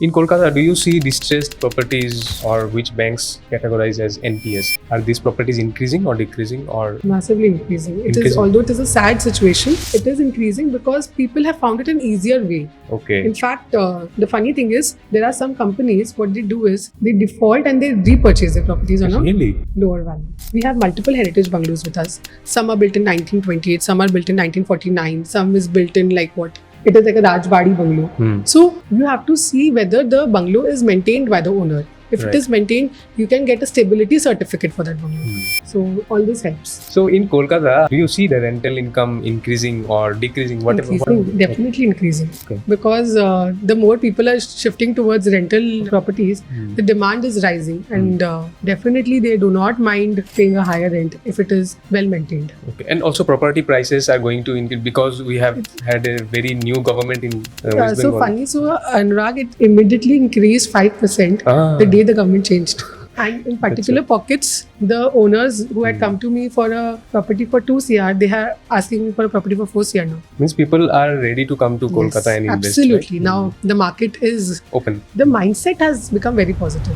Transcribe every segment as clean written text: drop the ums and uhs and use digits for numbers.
In Kolkata, do you see distressed properties or which banks categorize as NPAs? Are these properties increasing or decreasing or Massively increasing. Increasing. Although it is a sad situation, it is increasing because people have found it an easier way. okay? In fact, the funny thing is, there are some companies, what they do is, they default and they repurchase their properties on a Really? lower value. We have multiple heritage bungalows with us. Some are built in 1928, some are built in 1949, some is built in like what? It is like a Rajbadi bungalow. So you have to see whether the bungalow is maintained by the owner. If Right. it is maintained, you can get a stability certificate for that bungalow. So all this helps. So in Kolkata, do you see the rental income increasing or decreasing? Increasing, definitely increasing. Okay. Because the more people are shifting towards rental properties, the demand is rising, and definitely they do not mind paying a higher rent if it is well maintained. Okay. And also property prices are going to increase because we have had a very new government in West So Bengal. funny, so Anurag, it immediately increased 5% the day the government changed. And in particular pockets, the owners who had come to me for a property for 2 CR, they are asking me for a property for 4 CR now. Means people are ready to come to Kolkata and invest. Absolutely. Right? Now the market is Open. The mindset has become very positive.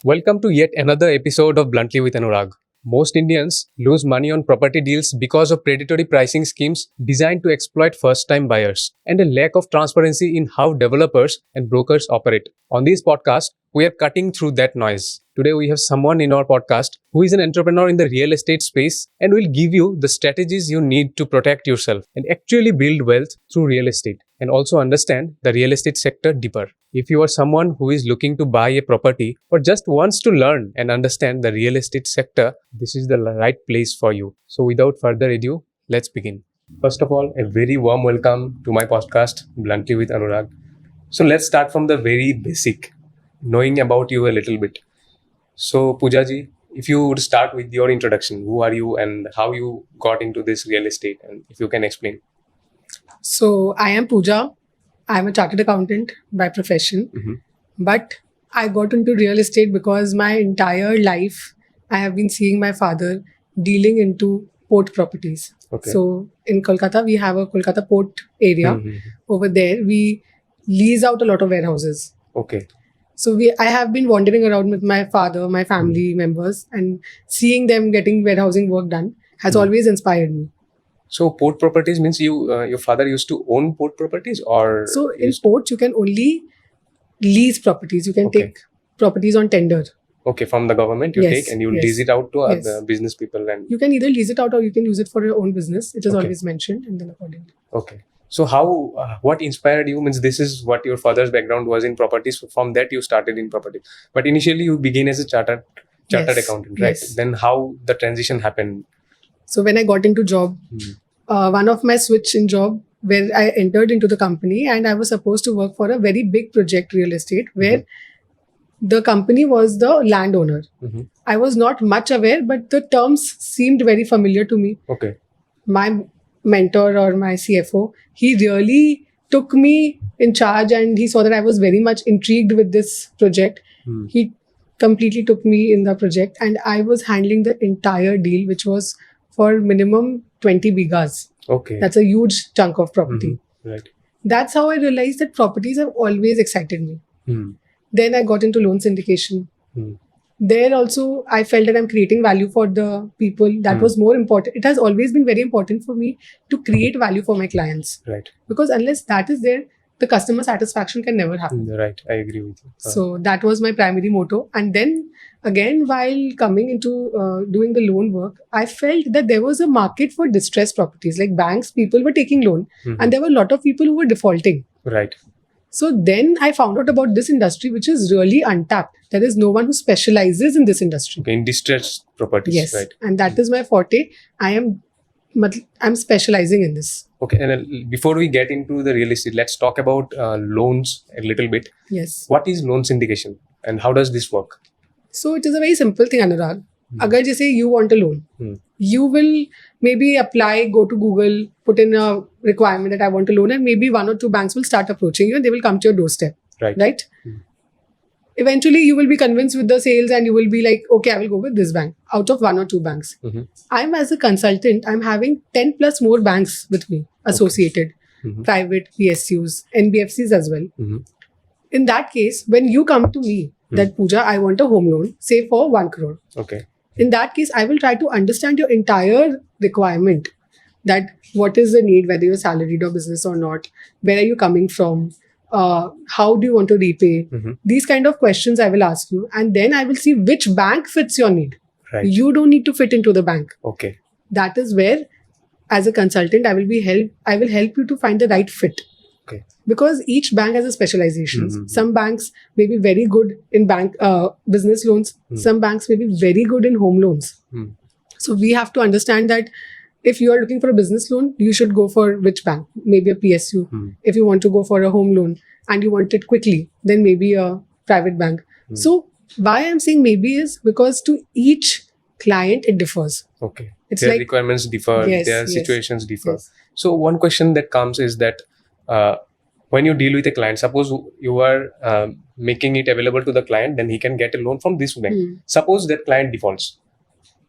Welcome to yet another episode of Bluntly with Anurag. Most Indians lose money on property deals because of predatory pricing schemes designed to exploit first-time buyers and a lack of transparency in how developers and brokers operate. On this podcast, we are cutting through that noise. Today, we have someone in our podcast who is an entrepreneur in the real estate space and will give you the strategies you need to protect yourself and actually build wealth through real estate and also understand the real estate sector deeper. If you are someone who is looking to buy a property or just wants to learn and understand the real estate sector, this is the right place for you. So without further ado, let's begin. First of all, a very warm welcome to my podcast, Bluntly with Anurag. So let's start from the very basic, knowing about you a little bit. So Pooja ji, if you would start with your introduction, who are you and how you got into this real estate, and if you can explain. So I am Pooja. I am a chartered accountant by profession, but I got into real estate because my entire life I have been seeing my father dealing into port properties. Okay. So in Kolkata, we have a Kolkata port area. Over there, we lease out a lot of warehouses. Okay. So I have been wandering around with my father, my family members, and seeing them getting warehousing work done has always inspired me. So port properties means your father used to own port properties, or So in ports, you can only lease properties. You can take properties on tender. Okay, from the government you take and you lease it out to other business people, and you can either lease it out or you can use it for your own business. It is always mentioned and then accordingly. Okay. So how what inspired you? Means this is what your father's background was in properties. So from that you started in property. But initially you begin as a chartered accountant, right? Yes. Then how the transition happened? So when I got into job, one of my switch in job where I entered into the company and I was supposed to work for a very big project real estate where the company was the landowner. I was not much aware, but the terms seemed very familiar to me. Okay. My mentor or my CFO, he really took me in charge and he saw that I was very much intrigued with this project. He completely took me in the project and I was handling the entire deal, which was for minimum 20 bighas. Okay. That's a huge chunk of property. Right. That's how I realized that properties have always excited me. Then I got into loan syndication. There also, I felt that I'm creating value for the people. That was more important. It has always been very important for me to create value for my clients. Right. Because unless that is there, the customer satisfaction can never happen. Right. I agree with you. So that was my primary motto. And then again, while coming into doing the loan work, I felt that there was a market for distressed properties. Like banks, people were taking loan and there were a lot of people who were defaulting. Right. So then I found out about this industry, which is really untapped. There is no one who specializes in this industry. Okay, in distressed properties. Yes. Right. And that is my forte. I'm specializing in this. Okay. And before we get into the real estate, let's talk about loans a little bit. Yes. What is loan syndication and how does this work? So it is a very simple thing, Anurag. Agar just say you want a loan, you will maybe apply, go to Google, put in a requirement that I want a loan, and maybe 1 or 2 banks will start approaching you and they will come to your doorstep. Right. Right? eventually you will be convinced with the sales and you will be like, okay, I will go with this bank out of 1 or 2 banks. I'm as a consultant, I'm having 10 plus more banks with me associated, private PSUs, NBFCs as well. In that case, when you come to me that Pooja, I want a home loan, say for 1 crore. Okay. In that case, I will try to understand your entire requirement, that what is the need, whether you're salaried or business or not, where are you coming from, how do you want to repay? These kind of questions I will ask you, and then I will see which bank fits your need. Right. You don't need to fit into the bank. Okay. That is where, as a consultant, I will help you to find the right fit. Okay. Because each bank has a specializations. Some banks may be very good in business loans. Some banks may be very good in home loans. So we have to understand that if you are looking for a business loan, you should go for which bank? Maybe a PSU. If you want to go for a home loan and you want it quickly, then maybe a private bank. So why I'm saying maybe is because to each client it differs. Okay. It's their like requirements differ, their situations differ. Yes. So one question that comes is that when you deal with a client, suppose you are making it available to the client, then he can get a loan from this bank. Suppose that client defaults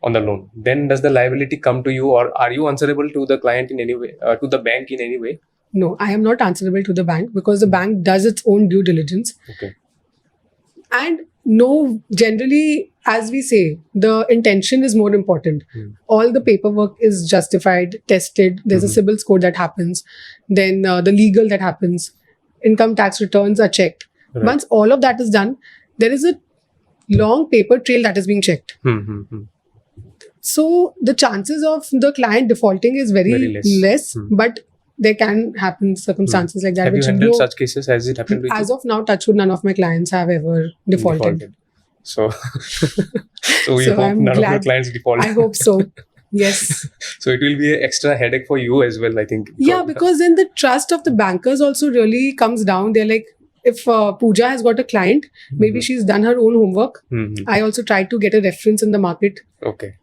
on the loan, then does the liability come to you, or are you answerable to the client in any way, to the bank in any way? No, I am not answerable to the bank because the bank does its own due diligence. Okay. And no, generally, as we say, the intention is more important. All the paperwork is justified, tested. There's a CIBIL score that happens. Then the legal that happens. Income tax returns are checked. Right. Once all of that is done, there is a long paper trail that is being checked. So the chances of the client defaulting is very less, but there can happen circumstances like that. Have you handled such cases? Has it happened with you? As of now, touch wood, none of my clients have ever defaulted. So, we hope none of your clients default. I hope so. Yes. So it will be an extra headache for you as well, I think. Yeah, because then the trust of the bankers also really comes down. They're like, if Pooja has got a client, maybe she's done her own homework. I also tried to get a reference in the market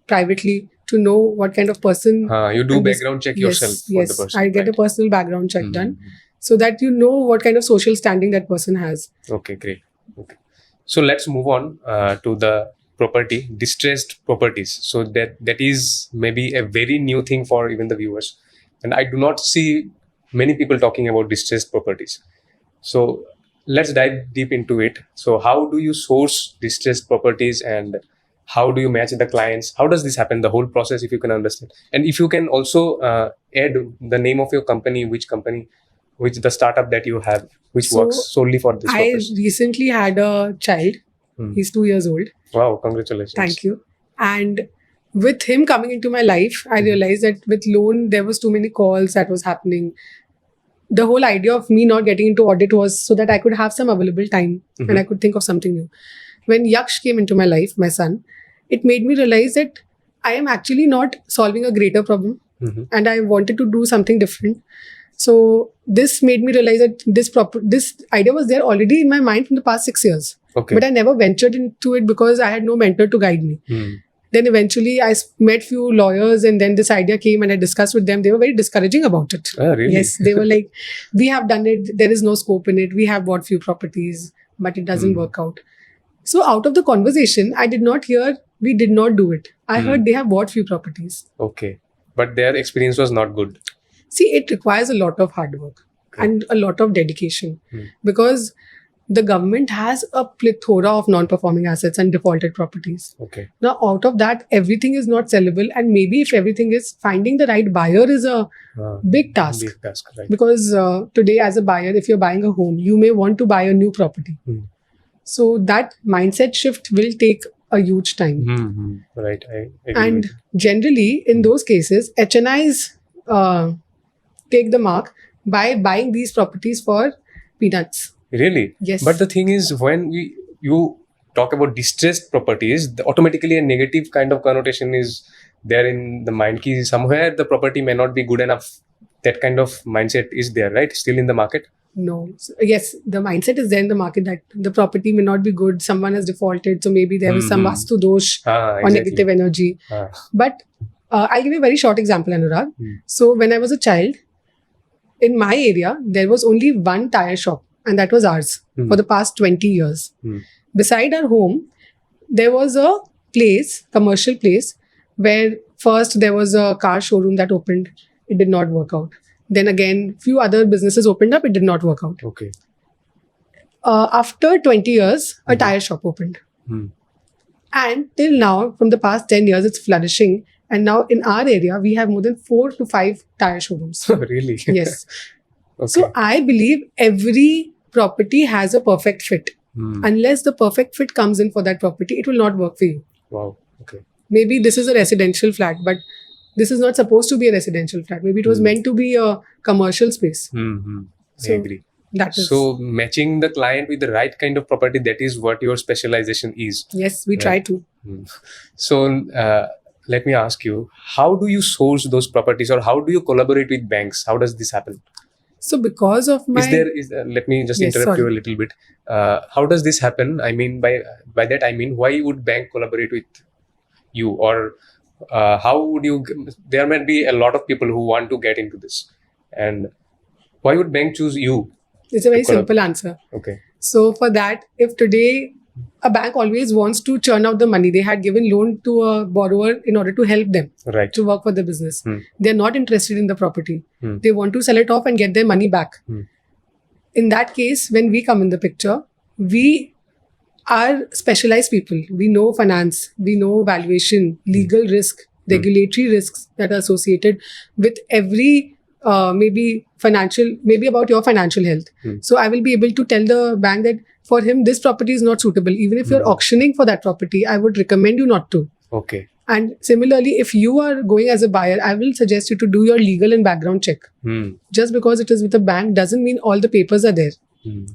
privately to know what kind of person. You do background check yourself. Yes, for the person, I get a personal background check done so that you know what kind of social standing that person has. Okay, great. Okay. So let's move on to the property, distressed properties. So that is maybe a very new thing for even the viewers. And I do not see many people talking about distressed properties. So let's dive deep into it. So how do you source distressed properties and how do you match the clients? How does this happen? The whole process, if you can understand. And if you can also add the name of your company, which the startup that you have, which works solely for this purpose. I recently had a child. He's 2 years old. Wow, congratulations. Thank you. And with him coming into my life, I realized that with loan, there was too many calls that was happening. The whole idea of me not getting into audit was so that I could have some available time and I could think of something new. When Yaksh came into my life, my son, it made me realize that I am actually not solving a greater problem and I wanted to do something different. So this made me realize that this idea was there already in my mind from the past 6 years. Okay. But I never ventured into it because I had no mentor to guide me. Then eventually I met few lawyers and then this idea came and I discussed with them. They were very discouraging about it. Oh, really? Yes, they were like, we have done it. There is no scope in it. We have bought few properties, but it doesn't work out. So out of the conversation, I did not hear, we did not do it. I heard they have bought few properties. Okay. But their experience was not good. See, it requires a lot of hard work and a lot of dedication because the government has a plethora of non-performing assets and defaulted properties. Okay. Now, out of that, everything is not sellable. And maybe if everything is, finding the right buyer is a big task. Big task, right. Because today as a buyer, if you're buying a home, you may want to buy a new property. So that mindset shift will take a huge time. Right. I agree and generally, in those cases, HNIs take the mark by buying these properties for peanuts. Really? Yes. But the thing is, when you talk about distressed properties, automatically a negative kind of connotation is there in the mind. Ki somewhere the property may not be good enough. That kind of mindset is there, right? Still in the market? No. So, yes, the mindset is there in the market that the property may not be good. Someone has defaulted. So maybe there was some vastu dosh or negative energy. But I'll give you a very short example, Anurag. So when I was a child, in my area, there was only one tire shop. And that was ours for the past 20 years. Beside our home, there was a commercial place, where first there was a car showroom that opened. It did not work out. Then again, few other businesses opened up. It did not work out. Okay. After 20 years, a tire shop opened. And till now, from the past 10 years, it's flourishing. And now in our area, we have more than 4 to 5 tire showrooms. Really? Yes. Okay. So I believe every property has a perfect fit. Unless the perfect fit comes in for that property, it will not work for you. Wow. Okay. Maybe this is a residential flat, but this is not supposed to be a residential flat. Maybe it was meant to be a commercial space. I agree. That is. So matching the client with the right kind of property, that is what your specialization is. Yes, we try to. So let me ask you, how do you source those properties, or how do you collaborate with banks? How does this happen? So because of my... let me just Yes, interrupt sorry. you a little bit. How does this happen? I mean, by that I mean, why would bank collaborate with you? Or how would you... There might be a lot of people who want to get into this. And why would bank choose you? It's a very simple answer. Okay. So for that, if today a bank always wants to churn out the money, they had given loan to a borrower in order to help them Right. to work for the business. They're not interested in the property. They want to sell it off and get their money back. In that case, when we come in the picture, we are specialized people. We know finance, we know valuation, legal risk, regulatory risks that are associated with every maybe about your financial health. So I will be able to tell the bank that for him, this property is not suitable. Even if you're auctioning for that property, I would recommend you not to. Okay. And similarly, if you are going as a buyer, I will suggest you to do your legal and background check. Just because it is with a bank doesn't mean all the papers are there.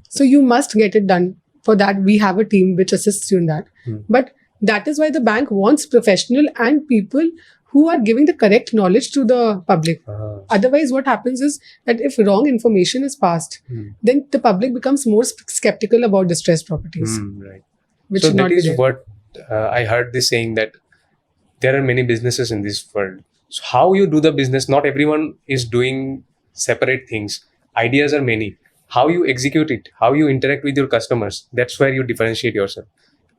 So you must get it done. For that, we have a team which assists you in that. But that is why the bank wants professional and people who are giving the correct knowledge to the public. Otherwise, what happens is that if wrong information is passed, then the public becomes more skeptical about distressed properties. Right. Which So should that not be is there. what I heard this saying, that there are many businesses in this world. So how you do the business, not everyone is doing separate things. Ideas are many. How you execute it, how you interact with your customers, that's where you differentiate yourself,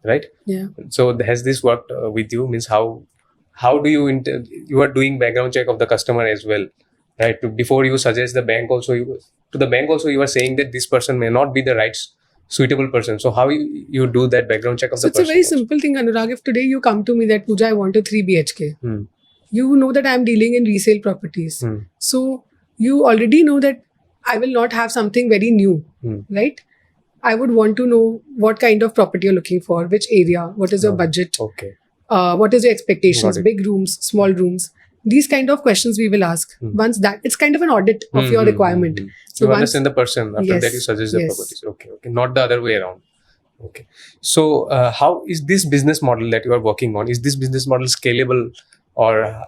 right? Yeah. So has this worked with you? Means how do you you are doing background check of the customer as well, right? Before you suggest the bank also, you are saying that this person may not be the right suitable person. So how you do that background check of So the it's a person? very simple thing, Anurag. If today you come to me that, Pooja, I want a 3 BHK, you know that I'm dealing in resale properties. So you already know that I will not have something very new, right? I would want to know what kind of property you're looking for, which area, what is your budget, Okay. what is your expectations, Got it. big rooms, small rooms. These kind of questions we will ask. Once that, it's kind of an audit of your requirement. So you once- understand the person, after that you Yes, suggest the yes. properties. Okay. Not the other way around. Okay. So how is this business model that you are working on? Is this business model scalable, or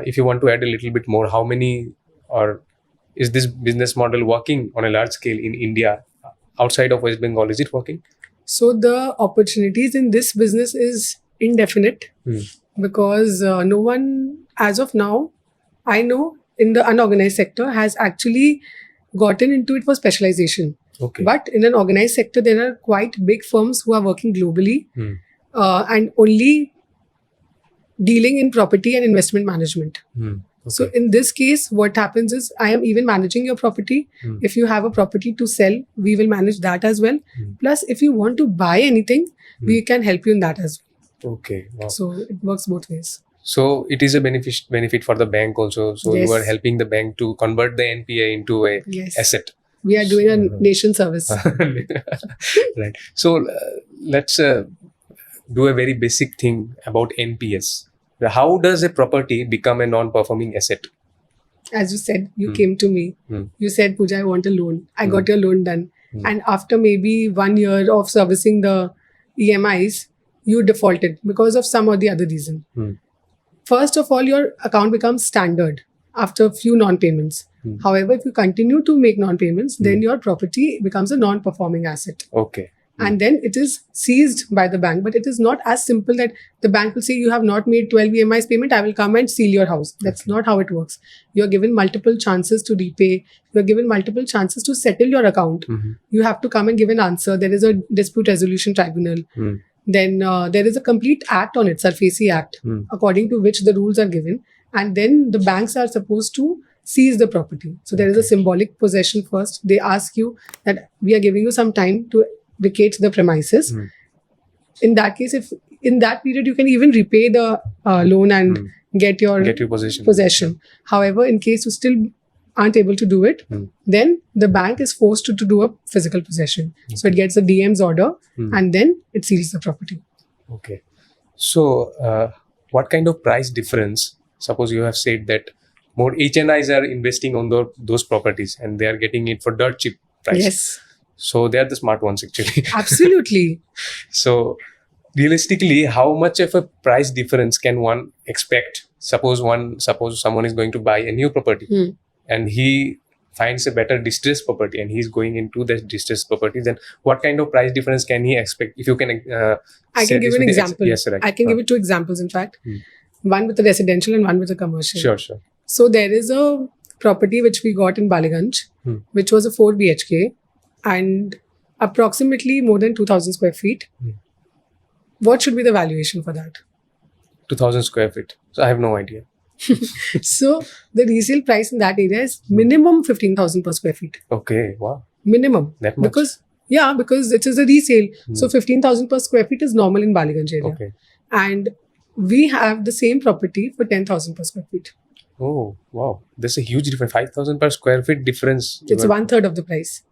if you want to add a little bit more, how many, or is this business model working on a large scale in India? Outside of West Bengal, is it working? So the opportunities in this business is indefinite because no one, as of now, I know in the unorganized sector has actually gotten into it for specialization. Okay. But in an organized sector, there are quite big firms who are working globally and only dealing in property and investment management. So in this case, what happens is I am even managing your property. If you have a property to sell, we will manage that as well. Plus, if you want to buy anything, we can help you in that as well. Okay. Wow. So it works both ways. So it is a benefit for the bank also. So Yes. you are helping the bank to convert the NPA into a Yes. asset. We are doing a nation service. Right. So let's do a very basic thing about NPS. How does a property become a non-performing asset? As you said, you came to me. You said, Pooja, I want a loan. I got your loan done. And after maybe 1 year of servicing the EMIs, you defaulted because of some or the other reason. First of all, your account becomes standard after a few non-payments. However, if you continue to make non-payments, then your property becomes a non-performing asset. Okay. and then it is seized by the bank. But it is not as simple that the bank will say, you have not made 12 EMIs payment, I will come and seal your house. That's not how it works. You're given multiple chances to repay. You're given multiple chances to settle your account. You have to come and give an answer. There is a dispute resolution tribunal. Then there is a complete act on it, SARFAESI Act, according to which the rules are given. And then the banks are supposed to seize the property. So there is a symbolic possession first. They ask you that we are giving you some time to vacate the premises. In that case, if in that period you can even repay the loan and get your possession. However, in case you still aren't able to do it, then the bank is forced to do a physical possession. So it gets a DM's order and then it seals the property. Okay. So what kind of price difference? Suppose you have said that more HNIs are investing on those properties and they are getting it for dirt cheap price. Yes. So they are the smart ones actually. Absolutely. So realistically, how much of a price difference can one expect? Suppose someone is going to buy a new property and he finds a better distressed property and he's going into that distressed property, then what kind of price difference can he expect? If you can I can give an example. Yes, right. I can give you two examples, in fact. One with a residential and one with a commercial. Sure. So there is a property which we got in Baliganj, which was a 4 BHK and approximately more than 2,000 square feet. What should be the valuation for that? 2,000 square feet. So I have no idea. So the resale price in that area is minimum 15,000 per square feet. Okay, wow. Minimum. That much? Because it is a resale. So 15,000 per square feet is normal in Baliganj area. Okay. And we have the same property for 10,000 per square feet. Oh, wow. There's a huge difference. 5,000 per square feet difference. It's 1/3 of the price.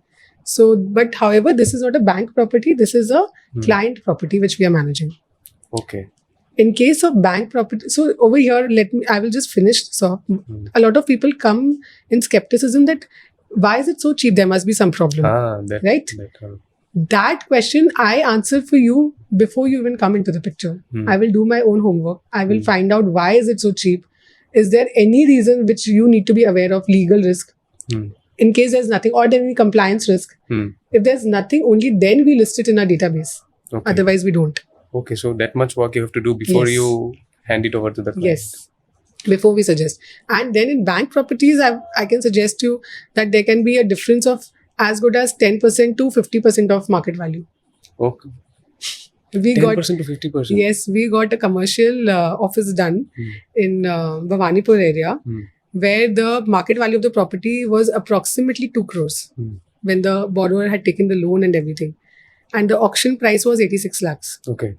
So, but however, this is not a bank property. This is a client property which we are managing. Okay. In case of bank property, so over here, I will just finish. So, a lot of people come in skepticism that why is it so cheap? There must be some problem, right? That question I answer for you before you even come into the picture. I will do my own homework. I will find out why is it so cheap. Is there any reason which you need to be aware of, legal risk? In case there's nothing, or any compliance risk. If there's nothing, only then we list it in our database. Okay. Otherwise, we don't. Okay, so that much work you have to do before you hand it over to the client. Yes, before we suggest. And then in bank properties, I can suggest you that there can be a difference of as good as 10% to 50% of market value. Okay. 10% to 50%? Yes, we got a commercial office done in Bhawanipur area where the market value of the property was approximately 2 crores when the borrower had taken the loan and everything. And the auction price was 86 lakhs. Okay.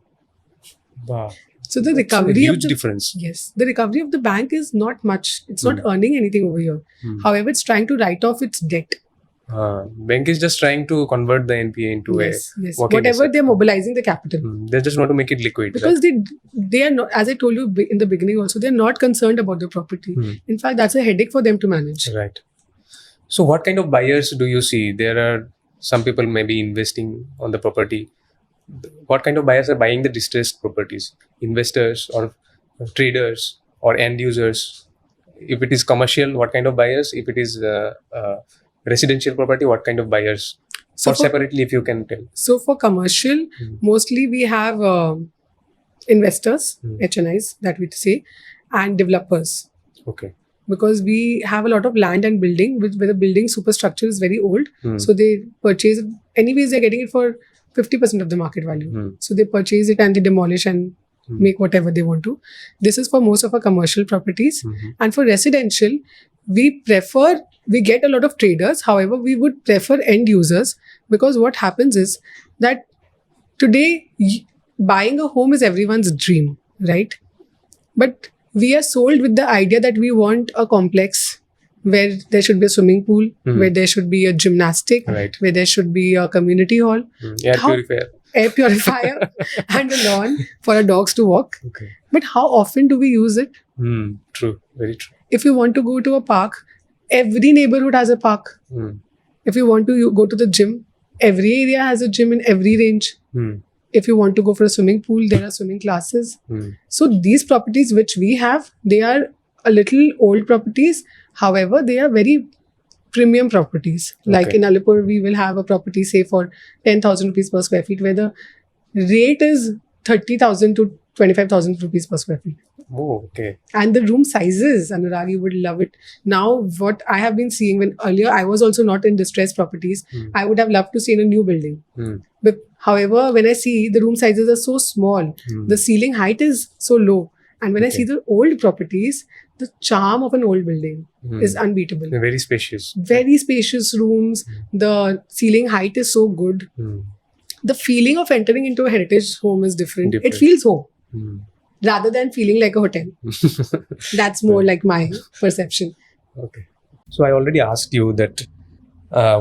Wow. So the recovery a huge difference. Yes. The recovery of the bank is not much. It's not earning anything over here. However, it's trying to write off its debt. Bank is just trying to convert the NPA into a whatever asset. They're mobilizing the capital. They just want to make it liquid. Because they are not, as I told you in the beginning also, they're not concerned about the property. In fact, that's a headache for them to manage. Right. So what kind of buyers do you see? There are some people maybe investing on the property. What kind of buyers are buying the distressed properties? Investors or traders or end users? If it is commercial, what kind of buyers? If it is residential property, what kind of buyers? So or separately, if you can tell. So for commercial, mostly we have investors, HNIs that we say, and developers. Okay. Because we have a lot of land and building, where the building superstructure is very old. So they purchase it. Anyways, they're getting it for 50% of the market value. So they purchase it and they demolish and make whatever they want to. This is for most of our commercial properties. And for residential, we get a lot of traders. However, we would prefer end users, because what happens is that today buying a home is everyone's dream, right? But we are sold with the idea that we want a complex where there should be a swimming pool, where there should be a gymnastic, where there should be a community hall, air purifier and a lawn for our dogs to walk. Okay. But how often do we use it? True, very true. If you want to go to a park, every neighborhood has a park. If you want to go to the gym, every area has a gym in every range. If you want to go for a swimming pool, there are swimming classes. So these properties which we have, they are a little old properties. However, they are very premium properties. Like Okay. in Alipur, we will have a property, say, for 10,000 rupees per square feet, where the rate is 30,000 to 25,000 rupees per square feet. Oh, okay. And the room sizes, Anurag, you would love it. Now, what I have been seeing, when earlier I was also not in distressed properties, I would have loved to stay in a new building. But however, when I see the room sizes are so small, the ceiling height is so low. And when I see the old properties, the charm of an old building is unbeatable. They're very spacious. Very spacious rooms. The ceiling height is so good. The feeling of entering into a heritage home is different. It feels home rather than feeling like a hotel. That's more like my perception. Okay. So I already asked you that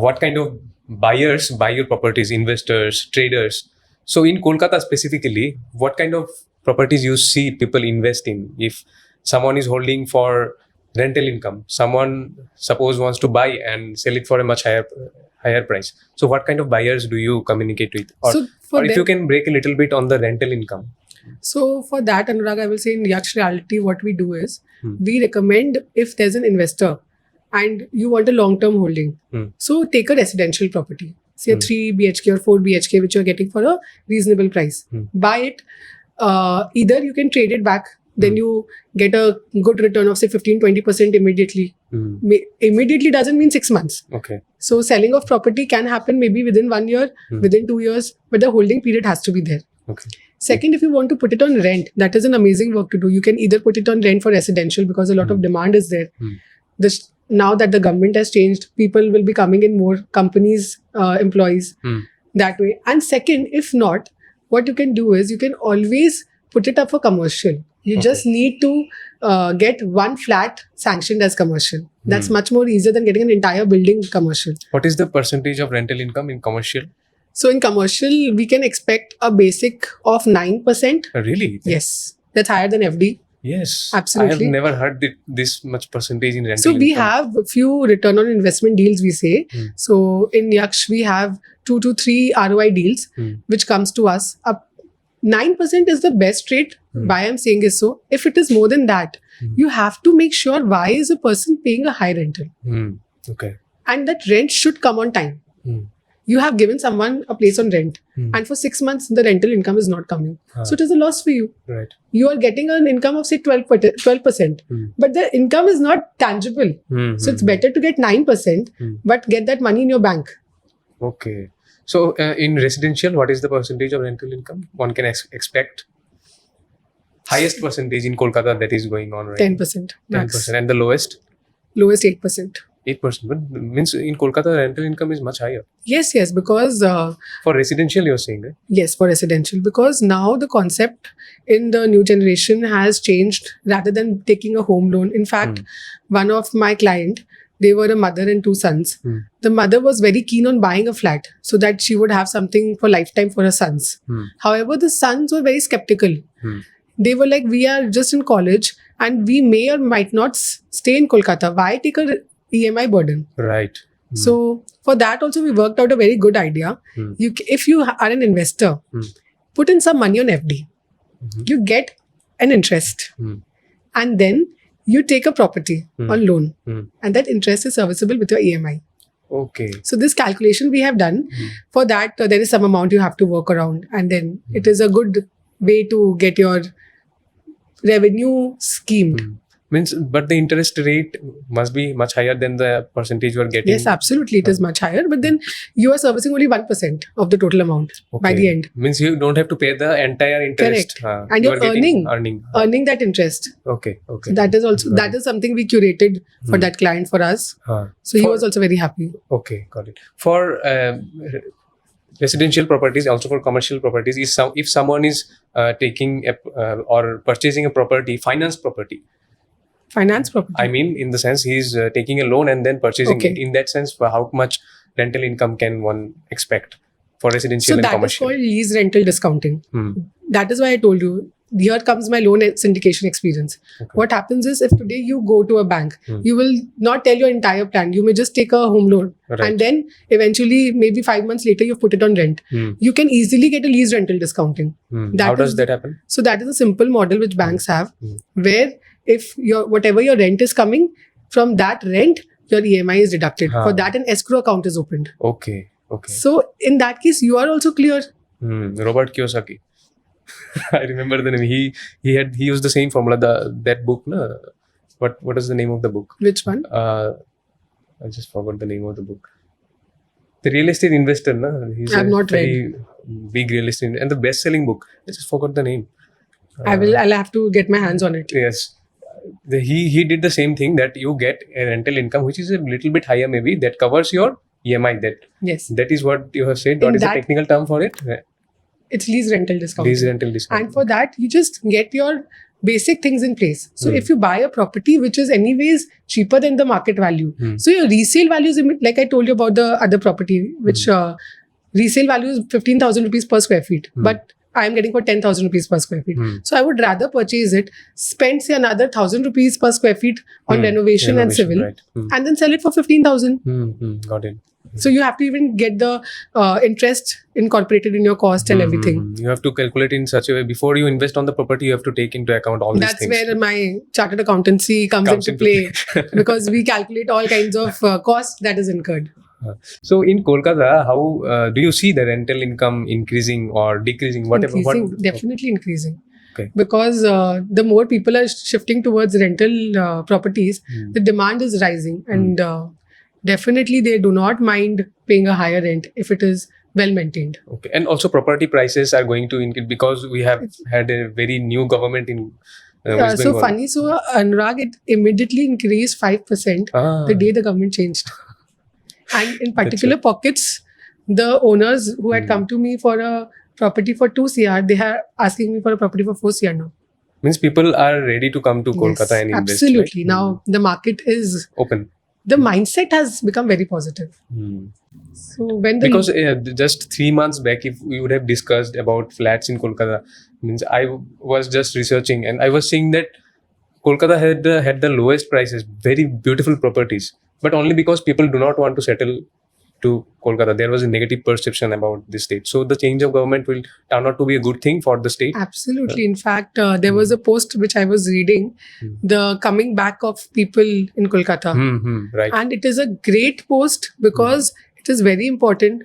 what kind of buyers buy your properties, investors, traders. So in Kolkata specifically, what kind of properties you see people invest in? If someone is holding for rental income, someone suppose wants to buy and sell it for a much higher price. So what kind of buyers do you communicate with? Or if you can break a little bit on the rental income. So for that, Anurag, I will say in Yaksh reality, what we do is we recommend, if there's an investor and you want a long-term holding, so take a residential property, say a 3 BHK or 4 BHK, which you're getting for a reasonable price. Buy it. Either you can trade it back, then you get a good return of say 15-20% immediately. Immediately doesn't mean 6 months. Okay. So selling of property can happen maybe within 1 year, within 2 years, but the holding period has to be there. Okay. Second, if you want to put it on rent, that is an amazing work to do. You can either put it on rent for residential because a lot of demand is there. Now that the government has changed, people will be coming in more, companies, employees that way. And second, if not, what you can do is you can always put it up for commercial. You just need to get one flat sanctioned as commercial. That's much more easier than getting an entire building commercial. What is the percentage of rental income in commercial? So in commercial, we can expect a basic of 9%. Really? Yes. That's higher than FD. Yes. Absolutely. I have never heard this much percentage in rental So we income. have a few return on investment deals, we say. So in Yaksh, we have 2 to 3 ROI deals, which comes to us. 9% is the best rate. Why I'm saying is so. If it is more than that, you have to make sure why is a person paying a high rental. Okay. And that rent should come on time. You have given someone a place on rent and for 6 months, the rental income is not coming. So it is a loss for you. Right. You are getting an income of say 12%, but the income is not tangible. So it's better to get 9%, but get that money in your bank. Okay. So in residential, what is the percentage of rental income one can expect? Highest percentage in Kolkata that is going on right 10%. now? 10%. And the lowest? Lowest 8%. 8%. But means in Kolkata, rental income is much higher. Yes, because... for residential, you're saying, right? Yes, for residential. Because now the concept in the new generation has changed rather than taking a home loan. In fact, one of my client, they were a mother and 2 sons. The mother was very keen on buying a flat so that she would have something for lifetime for her sons. However, the sons were very skeptical. They were like, we are just in college and we may or might not stay in Kolkata. Why take a EMI burden? Right. So for that also we worked out a very good idea. If you are an investor, put in some money on FD. You get an interest and then you take a property on loan and that interest is serviceable with your EMI. Okay. So this calculation we have done. For that there is some amount you have to work around and then it is a good way to get your revenue schemed. But the interest rate must be much higher than the percentage you are getting. Yes, absolutely. It is much higher. But then you are servicing only 1% of the total amount by the end. Means you don't have to pay the entire interest. Correct. And you're earning that interest. Okay. So that is also that is something we curated for that client for us. So he was also very happy. Okay, got it. For residential properties, also for commercial properties, if someone is taking or purchasing a property, finance property. I mean, in the sense he's taking a loan and then purchasing it. In that sense, how much rental income can one expect for residential and commercial? So that is called lease rental discounting. That is why I told you, here comes my loan syndication experience. What happens is, if today you go to a bank, you will not tell your entire plan. You may just take a home loan. And then eventually, maybe 5 months later, you've put it on rent. You can easily get a lease rental discounting. How does that happen? So that is a simple model which banks have, where if whatever your rent is coming, from that rent, your EMI is deducted. Huh. For that, an escrow account is opened. Okay. So in that case, you are also clear. Robert Kiyosaki. I remember the name. He used the same formula. That book, na? What is the name of the book? Which one? I just forgot the name of the book. The real estate investor, na? He's I've not very big real estate, and the best-selling book. I just forgot the name. I'll have to get my hands on it. Yes. He did the same thing, that you get a rental income which is a little bit higher, maybe, that covers your EMI debt. Yes. That is what you have said. What is the technical term for it? It's lease rental discount. Lease rental discount. And for that, you just get your basic things in place. So if you buy a property which is anyways cheaper than the market value, so your resale value is, like I told you about the other property, which resale value is 15,000 rupees per square feet. But I am getting for 10,000 rupees per square feet. So I would rather purchase it, spend say another 1,000 rupees per square feet on renovation and civil, right. and then sell it for 15,000. Got it. So you have to even get the interest incorporated in your cost and everything. You have to calculate in such a way. Before you invest on the property, you have to take into account all these things. That's where my chartered accountancy comes into play. Because we calculate all kinds of costs that is incurred. So in Kolkata, how do you see the rental income increasing or decreasing? Whatever. Definitely increasing. Okay. Because the more people are shifting towards rental properties, the demand is rising. And definitely they do not mind paying a higher rent if it is well maintained. Okay. And also property prices are going to increase because we have had a very new government in West Bengal. So funny. So Anurag, it immediately increased 5% the day the government changed. And in particular pockets, the owners who had come to me for a property for 2 CR, they are asking me for a property for 4 CR now. Means people are ready to come to Kolkata and invest. Absolutely. Right? Now the market is open. The mindset has become very positive. So when because just 3 months back, if we would have discussed about flats in Kolkata, means I was just researching and I was seeing that Kolkata had the lowest prices, very beautiful properties, but only because people do not want to settle to Kolkata. There was a negative perception about the state. So the change of government will turn out to be a good thing for the state. Absolutely. In fact, there was a post which I was reading, the coming back of people in Kolkata. Right. And it is a great post because it is very important.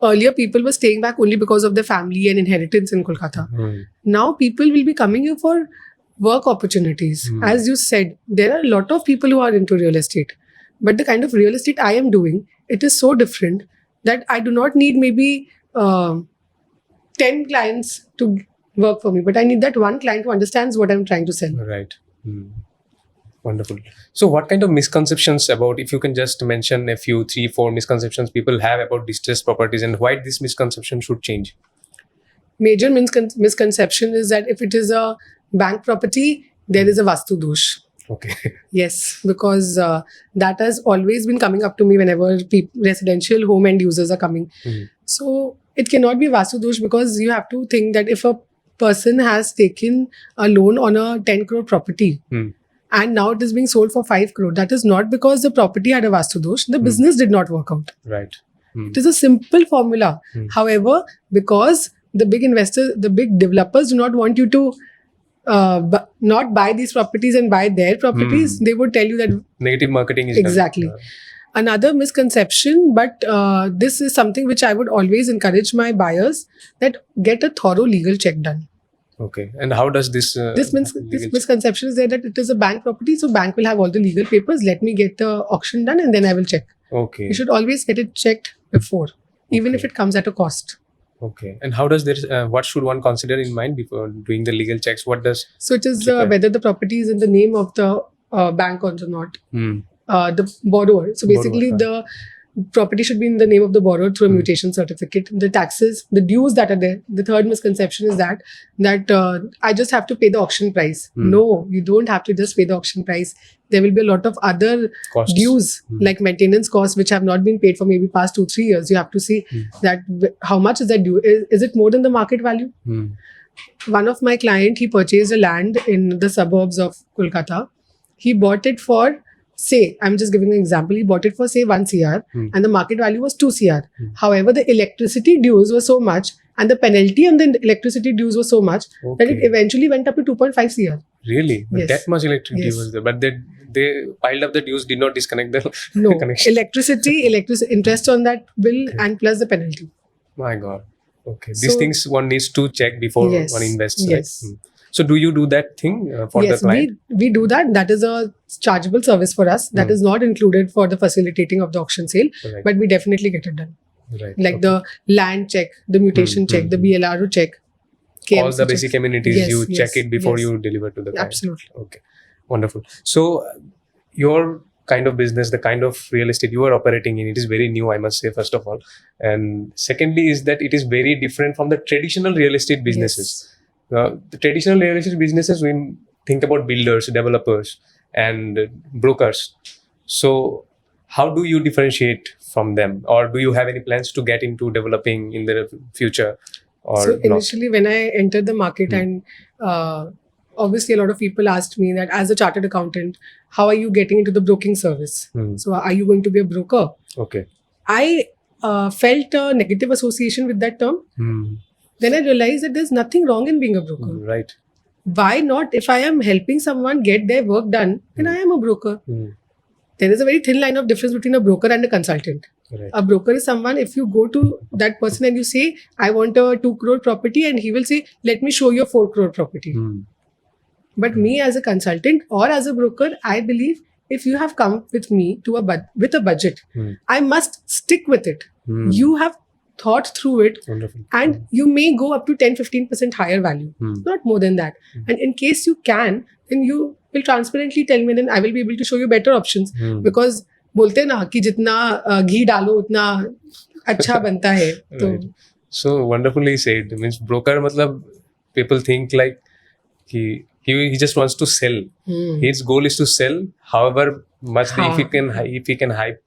Earlier, people were staying back only because of their family and inheritance in Kolkata. Now, people will be coming here for work opportunities. As you said, there are a lot of people who are into real estate. But the kind of real estate I am doing, it is so different that I do not need maybe 10 clients to work for me. But I need that one client who understands what I'm trying to sell. Right. Wonderful. So what kind of misconceptions about, if you can just mention a few, 3-4 misconceptions people have about distressed properties and why this misconception should change? Major misconception is that if it is a bank property, there is a Vastu Dosh. Okay. Yes, because that has always been coming up to me whenever residential home end users are coming. So it cannot be Vastu Dosh because you have to think that if a person has taken a loan on a 10 crore property and now it is being sold for 5 crore, that is not because the property had a Vastu Dosh. The business did not work out. Right. It is a simple formula. However, because the big investors, the big developers do not want you to not buy these properties and buy their properties, they would tell you that negative marketing is exactly done. Another misconception, but this is something which I would always encourage my buyers, that get a thorough legal check done. Okay. And how does this this misconception is there that it is a bank property, so bank will have all the legal papers, let me get the auction done and then I will check. Okay. You should always get it checked before, even if it comes at a cost. Okay. And how does this, what should one consider in mind before doing the legal checks? What does... So it is whether the property is in the name of the bank or not. The borrower. So basically the property should be in the name of the borrower through a mutation certificate. The taxes, the dues that are there. The third misconception is that I just have to pay the auction price. No, you don't have to just pay the auction price. There will be a lot of other costs, dues like maintenance costs which have not been paid for maybe past 2-3 years. You have to see that how much is that due. Is it more than the market value? One of my client, he purchased a land in the suburbs of Kolkata. He bought it for, say, I'm just giving an example. He bought it for say 1 CR and the market value was 2 CR. However, the electricity dues were so much and the penalty on the electricity dues was so much that it eventually went up to 2.5 CR. Really? But Yes. that much electricity Yes. was there. But they piled up the dues, did not disconnect the No, connection. electricity, interest on that bill, and plus the penalty. My God. Okay. These So- things one needs to check before Yes. one invests. Yes. Right? So do you do that thing for the Yes, client? we do that. That is a chargeable service for us. That is not included for the facilitating of the auction sale, Right. but we definitely get it done. Right. Like Okay. the land check, the mutation check, the BLRO check, all KMC the basic check. amenities, Yes, you check yes, it before yes. you deliver to the client. Absolutely. Okay. Wonderful. So your kind of business, the kind of real estate you are operating in, it is very new, I must say, first of all. And secondly is that it is very different from the traditional real estate businesses. The traditional real estate businesses, we think about builders, developers, and brokers. So how do you differentiate from them? Or do you have any plans to get into developing in the future? Or So not? initially, when I entered the market, and obviously a lot of people asked me that as a chartered accountant, how are you getting into the broking service? So are you going to be a broker? Okay. I felt a negative association with that term. Then I realized that there's nothing wrong in being a broker. Right. Why not? If I am helping someone get their work done, then I am a broker. There is a very thin line of difference between a broker and a consultant. Right. A broker is someone, if you go to that person and you say, I want a 2 crore property, and he will say, let me show you a 4 crore property. But me as a consultant or as a broker, I believe if you have come with me to with a budget, I must stick with it. You have thought through it. Wonderful. And you may go up to 10-15% higher value, not more than that. And in case you can, then you will transparently tell me, then I will be able to show you better options. Because बोलते हैं ना कि जितना घी डालो उतना अच्छा बनता है. Right. So wonderfully said. Means broker matlab people think like he just wants to sell. His goal is to sell. However much if he can hike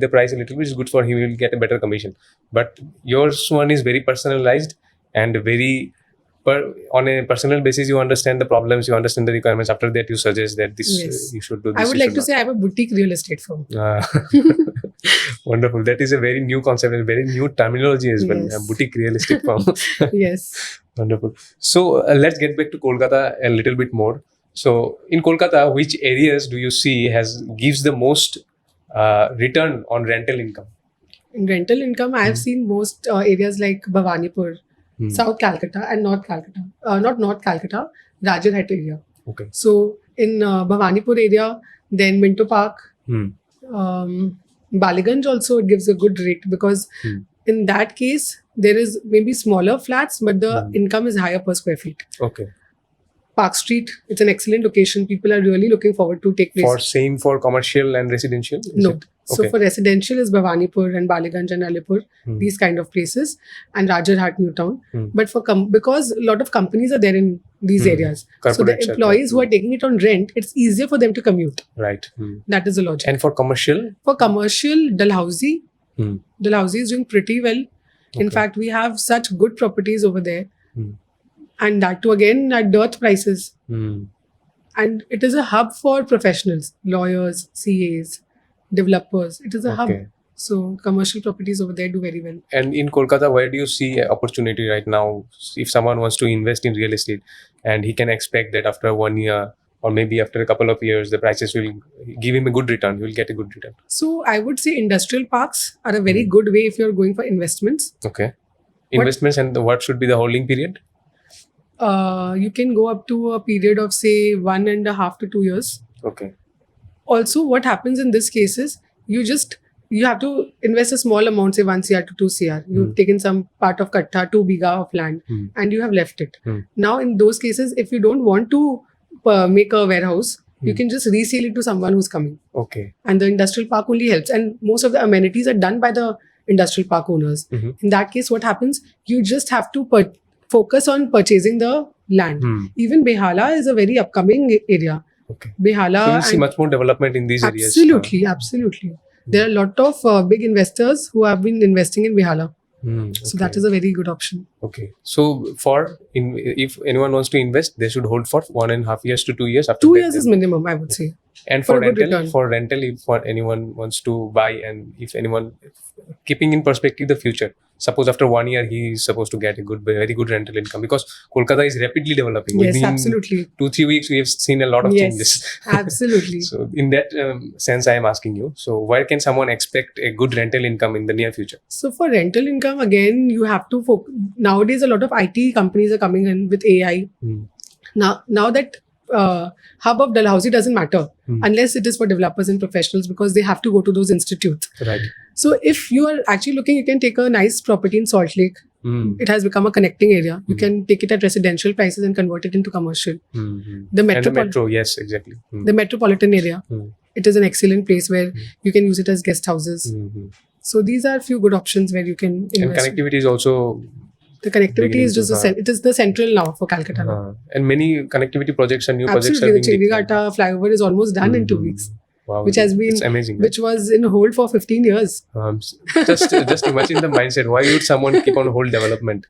the price a little bit, it's good for him. He will get a better commission. But yours one is very personalized and very on a personal basis. You understand the problems, you understand the requirements. After that, you suggest that this Yes. you should do this. I would like to say I have a boutique real estate firm. Wonderful. That is a very new concept and very new terminology as well. Yes. A boutique real estate firm. Yes. Wonderful. So let's get back to Kolkata a little bit more. So in Kolkata, which areas do you see gives the most return on rental income? In rental income, I have seen most areas like Bhawanipur, South Calcutta, and North Calcutta. Not North Calcutta, Rajarhat area. Okay. So in Bhawanipur area, then Minto Park, Baliganj also it gives a good rate because in that case there is maybe smaller flats, but the income is higher per square feet. Okay. Park Street, it's an excellent location. People are really looking forward to take place. For commercial and residential? No. So Okay. for residential is Bhawanipur and Baliganj and Alipur, these kind of places, and Rajarhat, Newtown. But for because a lot of companies are there in these areas, so the Corporate sector. employees who are taking it on rent, it's easier for them to commute. Right. That is the logic. And for commercial? For commercial, Dalhousie, Dalhousie is doing pretty well. In fact, we have such good properties over there, and that too again at dirt prices. And it is a hub for professionals, lawyers, CAs, developers. It is a hub. So commercial properties over there do very well. And in Kolkata, where do you see an opportunity right now? If someone wants to invest in real estate and he can expect that after 1 year or maybe after a couple of years, the prices will give him a good return. He will get a good return. So I would say industrial parks are a very good way if you're going for investments. Okay. Investments and what should be the holding period? You can go up to a period of say 1.5 to 2 years. Okay. Also, what happens in this case is you have to invest a small amount, say 1 CR to 2 CR. You've taken some part of katta, 2 biga of land, and you have left it. Now, in those cases, if you don't want to make a warehouse, you can just resale it to someone who's coming. Okay. And the industrial park only helps. And most of the amenities are done by the industrial park owners. In that case, what happens? You just have to focus on purchasing the land. Even Behala is a very upcoming area. Okay. Behala. So you'll see much more development in these areas. Absolutely. There are a lot of big investors who have been investing in Behala. So that is a very good option. Okay. So if anyone wants to invest, they should hold for 1.5 years to 2 years. After 2 that, years is minimum, I would say. And For for a good rental, return. if anyone wants to buy, and if anyone keeping in perspective the future, suppose after 1 year he is supposed to get a very good rental income, because Kolkata is rapidly developing. Yes, Within absolutely. 2-3 weeks, we have seen a lot of changes. Yes, absolutely. So in that sense, I am asking you. So where can someone expect a good rental income in the near future? So for rental income, again, you have to focus. Nowadays, a lot of IT companies are coming in with AI. Now that hub of Dalhousie doesn't matter unless it is for developers and professionals, because they have to go to those institutes. Right. So if you are actually looking, you can take a nice property in Salt Lake. It has become a connecting area. You can take it at residential prices and convert it into commercial. The metro, yes, exactly. The metropolitan area. It is an excellent place where you can use it as guest houses. So these are a few good options where you can invest. And connectivity is also. The connectivity is just it is the central now for Calcutta now. And many connectivity projects and new projects are Absolutely, being the Chindigata flyover is almost done in 2 weeks. Wow, which has been, it's amazing, which was in hold for 15 years. Just imagine the mindset. Why would someone keep on hold development?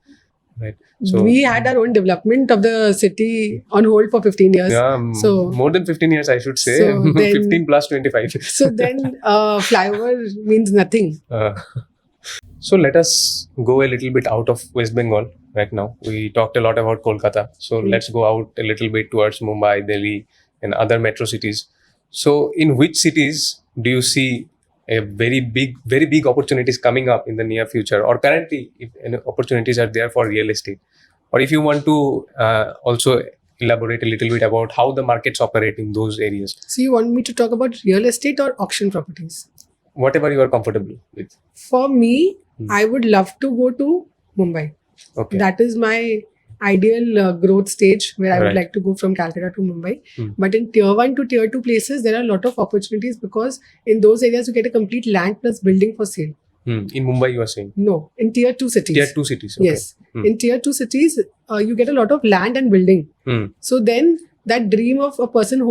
Right. So we had our own development of the city on hold for 15 years. Yeah, so more than 15 years, I should say. So then, 15 plus 25. So then flyover means nothing. So let us go a little bit out of West Bengal right now. We talked a lot about Kolkata. So let's go out a little bit towards Mumbai, Delhi, and other metro cities. So in which cities do you see a very big opportunities coming up in the near future, or currently, if any opportunities are there for real estate? Or if you want to also elaborate a little bit about how the markets operate in those areas. So you want me to talk about real estate or auction properties? Whatever you are comfortable with. For me, I would love to go to Mumbai. Okay. That is my ideal growth stage where I would like to go from Calcutta to Mumbai. But in tier 1 to tier 2 places, there are a lot of opportunities, because in those areas you get a complete land plus building for sale. In Mumbai, you are saying? No, in tier 2 cities. Tier 2 cities, okay. Yes. In tier 2 cities, you get a lot of land and building. So then that dream of a person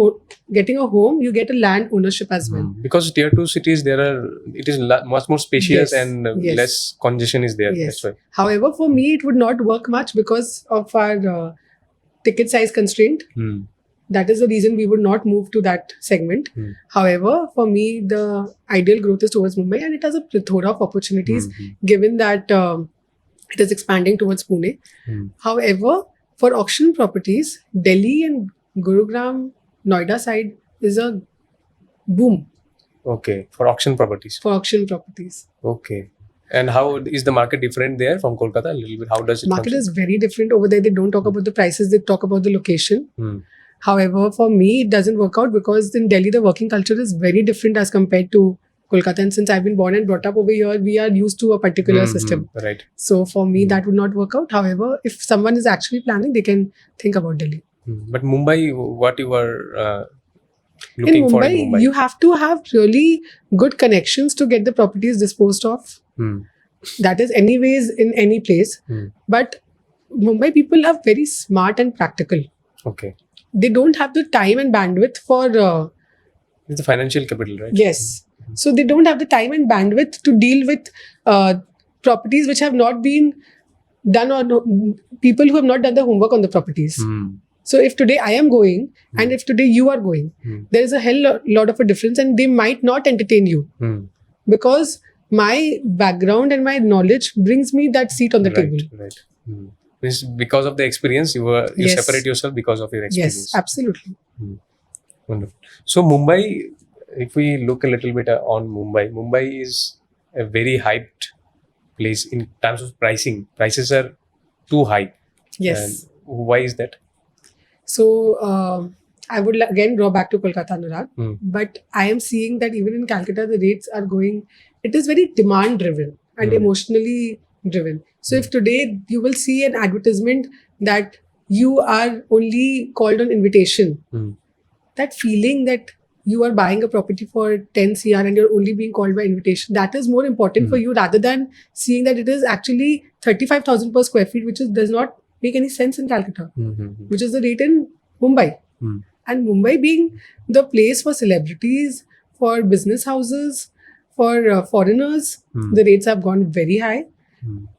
getting a home, you get a land ownership as well. Because tier 2 cities, it is much more spacious, and less congestion is there. That's why. However, for me, it would not work much because of our ticket size constraint. That is the reason we would not move to that segment. However, for me, the ideal growth is towards Mumbai, and it has a plethora of opportunities given that it is expanding towards Pune. However, for auction properties, Delhi and Gurugram, Noida side is a boom. Okay, for auction properties. For auction properties. Okay. And how is the market different there from Kolkata a little bit? How does it Market function? is very different over there. They don't talk about the prices, they talk about the location. However, for me, it doesn't work out because in Delhi, the working culture is very different as compared to Kolkata. And since I've been born and brought up over here, we are used to a particular system. Right. So for me, that would not work out. However, if someone is actually planning, they can think about Delhi. But Mumbai, what you are looking in for in Mumbai? You have to have really good connections to get the properties disposed of. That is anyways in any place. But Mumbai people are very smart and practical. Okay. They don't have the time and bandwidth for... it's the financial capital, right? Yes. So they don't have the time and bandwidth to deal with properties which have not been done, or people who have not done the homework on the properties. So if today I am going and if today you are going, there is a hell lot of a difference, and they might not entertain you because my background and my knowledge brings me that seat on the table. Right. Because of the experience, you separate yourself because of your experience. Yes, absolutely. Wonderful. So Mumbai, if we look a little bit on Mumbai is a very hyped place in terms of pricing. Prices are too high. Yes. And why is that? So I would again draw back to Kolkata, Anurag. But I am seeing that even in Calcutta, the rates are going, it is very demand driven and emotionally driven. So if today you will see an advertisement that you are only called on invitation, that feeling that you are buying a property for 10 CR and you're only being called by invitation, that is more important for you rather than seeing that it is actually 35,000 per square feet, which does not make any sense in Calcutta, which is the rate in Mumbai. And Mumbai being the place for celebrities, for business houses, for foreigners, the rates have gone very high.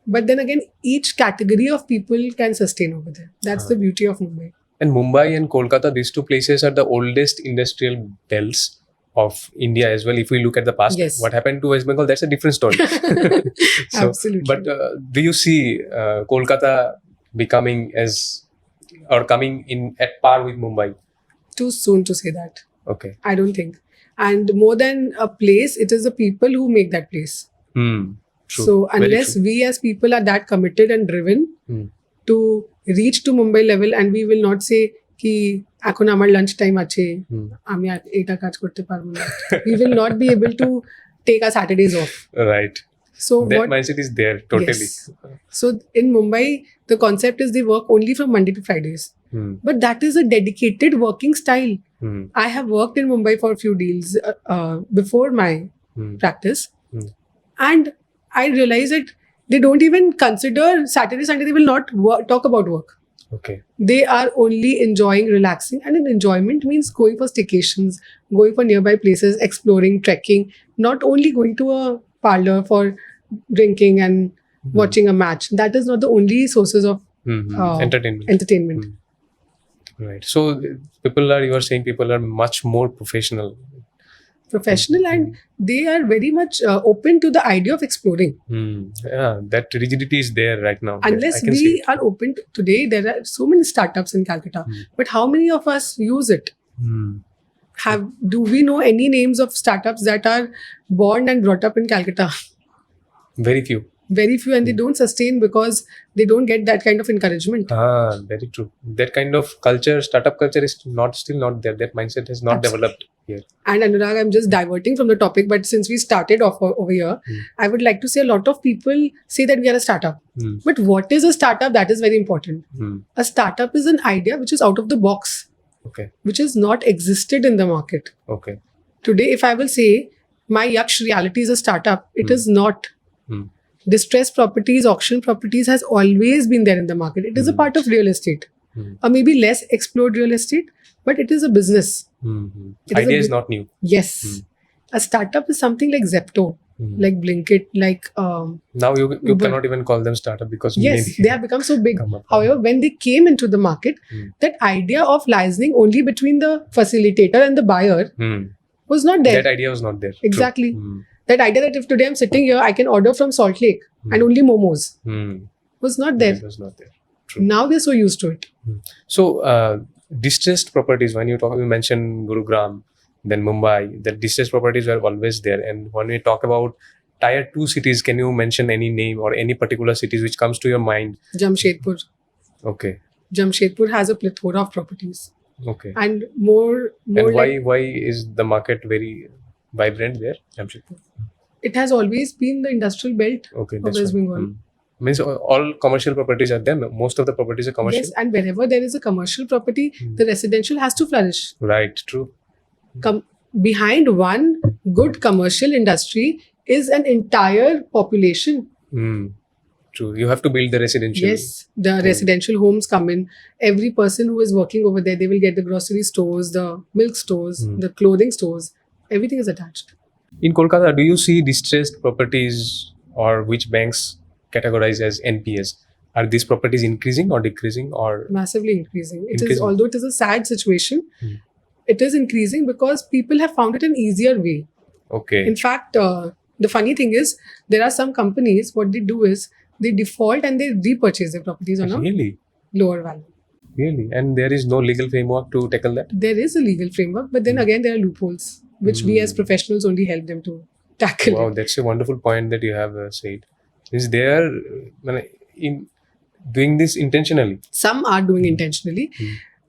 But then again, each category of people can sustain over there. That's the beauty of Mumbai. And Mumbai and Kolkata, these two places are the oldest industrial belts of India as well. If we look at the past, Yes. what happened to West Bengal, that's a different story. So, Absolutely. but do you see Kolkata becoming as or coming in at par with Mumbai? Too soon to say that. Okay. I don't think. And more than a place, it is the people who make that place. True. So Very unless true. we as people are that committed and driven to reach to Mumbai level, and we will not say ki এখন আমার lunch time আছে আমি এটা কাজ করতে পারবো না, we will not be able to take our Saturdays off. Right. So That what mindset is there totally. Yes. So in Mumbai, the concept is they work only from Monday to Fridays. But that is a dedicated working style. I have worked in Mumbai for a few deals before my practice. And I realized that they don't even consider Saturday, Sunday, they will not talk about work. Okay. They are only enjoying, relaxing. And in enjoyment means going for staycations, going for nearby places, exploring, trekking, not only going to a parlor for drinking and watching a match. That is not the only sources of entertainment. Right. So you are saying people are much more professional. And they are very much open to the idea of exploring. Yeah, that rigidity is there right now. Unless I can see we it. are open to, today there are so many startups in Calcutta, but how many of us use it? Do we know any names of startups that are born and brought up in Calcutta? Very few. Very few, and they don't sustain because they don't get that kind of encouragement. Very true. That kind of culture, startup culture, is still not there. That mindset has not developed here. And Anurag, I'm just diverting from the topic, but since we started off over here, I would like to say a lot of people say that we are a startup. But what is a startup? That is very important. A startup is an idea which is out of the box. Okay. Which is not existed in the market. Okay. Today, if I will say my Yaksh reality is a startup, it is not. Distressed properties, auction properties has always been there in the market. It is a part of real estate. Or maybe less explored real estate, but it is a business. Idea is not new. Yes. A startup is something like Zepto, like Blinkit, like... Now you cannot even call them startup because yes, they have become so big. However, when they came into the market, that idea of licensing only between the facilitator and the buyer was not there. That idea was not there. Exactly. That idea that if today I'm sitting here, I can order from Salt Lake and only momos was not there. It was not there. True. Now they're so used to it. So, distressed properties, when you mentioned Gurugram, then Mumbai, the distressed properties were always there. And when we talk about tier 2 cities, can you mention any name or any particular cities which comes to your mind? Jamshedpur. Okay. Jamshedpur has a plethora of properties. Okay. And more and why is the market very vibrant there, Jamshedpur? It has always been the industrial belt of West Bengal. Means all commercial properties are there. Most of the properties are commercial. Yes, and wherever there is a commercial property, the residential has to flourish. Right, true. Behind one good commercial industry is an entire population. True. You have to build the residential. Yes, the residential homes come in. Every person who is working over there, they will get the grocery stores, the milk stores, the clothing stores. Everything is attached. In Kolkata, do you see distressed properties or which banks categorize as NPAs? Are these properties increasing or decreasing or? Massively increasing. Although it is a sad situation, it is increasing because people have found it an easier way. Okay. In fact, the funny thing is, there are some companies, what they do is, they default and they repurchase their properties on a lower value. Really? And there is no legal framework to tackle that? There is a legal framework, but then again, there are loopholes, which we as professionals only help them to tackle. Wow, that's a wonderful point that you have said. Is there in doing this intentionally? Some are doing intentionally.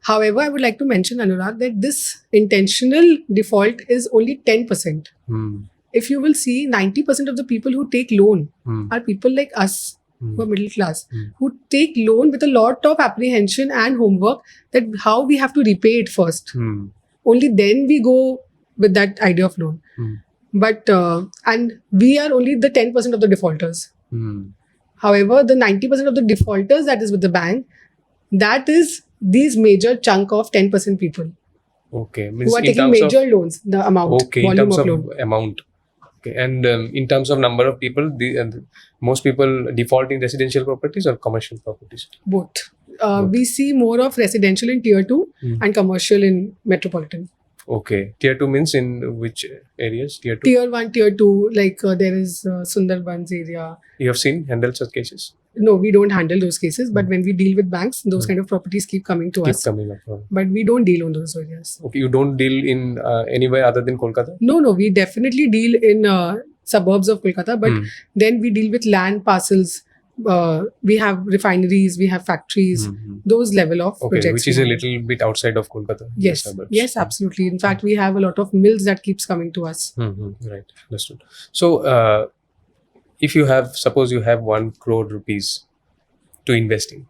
However, I would like to mention, Anurag, that this intentional default is only 10%. If you will see, 90% of the people who take loan are people like us, who are middle class, who take loan with a lot of apprehension and homework that how we have to repay it first. Only then we go with that idea of loan. But, and we are only the 10% of the defaulters. However, the 90% of the defaulters that is with the bank, that is these major chunk of 10% people. Okay. Who are taking major loans, the amount, okay, volume in terms of loan. Amount. Okay. And in terms of number of people, most people default in residential properties or commercial properties? Both. We see more of residential in tier 2 and commercial in metropolitan. Okay. Tier 2 means in which areas? Tier 2? Tier 1, tier 2, like there is Sundarbans area. You have handled such cases? No, we don't handle those cases. But when we deal with banks, those kind of properties keep coming to us. Coming up. But we don't deal on those areas. Okay, you don't deal in anywhere other than Kolkata? No, we definitely deal in suburbs of Kolkata. But then we deal with land parcels. We have refineries, we have factories, those level of projects. Which is a little bit outside of Kolkata. Yes, absolutely. In fact, we have a lot of mills that keeps coming to us. Right, understood. So, if you suppose you have 1 crore rupees to invest in,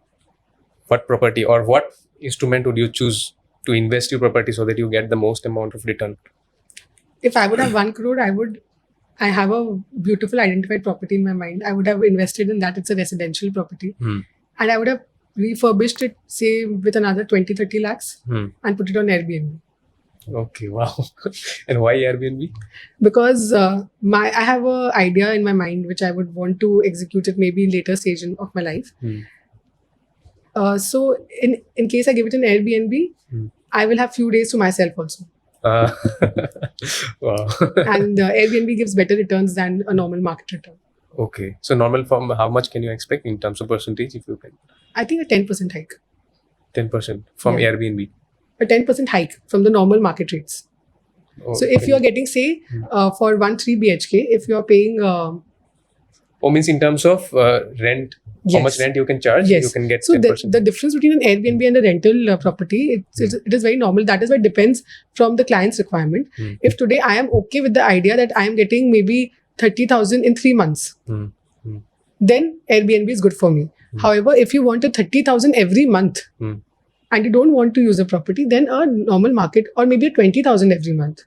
what property or what instrument would you choose to invest your property so that you get the most amount of return? If I would have 1 crore, I have a beautiful identified property in my mind. I would have invested in that. It's a residential property. And I would have refurbished it, say, with another 20-30 lakhs and put it on Airbnb. Okay, wow. And why Airbnb? Because I have an idea in my mind which I would want to execute it maybe in later stage of my life. So in case I give it an Airbnb, I will have few days to myself also. Wow. And Airbnb gives better returns than a normal market return. Okay. So normal from how much can you expect in terms of percentage if you can? I think a 10% hike. 10% from Airbnb? A 10% hike from the normal market rates. So if you're getting, say, for 3 BHK, if you're paying... means in terms of rent, how much rent you can charge, you can get 10%. So the difference between an Airbnb and a rental property, it is very normal. That is why it depends from the client's requirement. If today I am okay with the idea that I am getting maybe 30,000 in 3 months, then Airbnb is good for me. However, if you want a 30,000 every month and you don't want to use a property, then a normal market or maybe a 20,000 every month,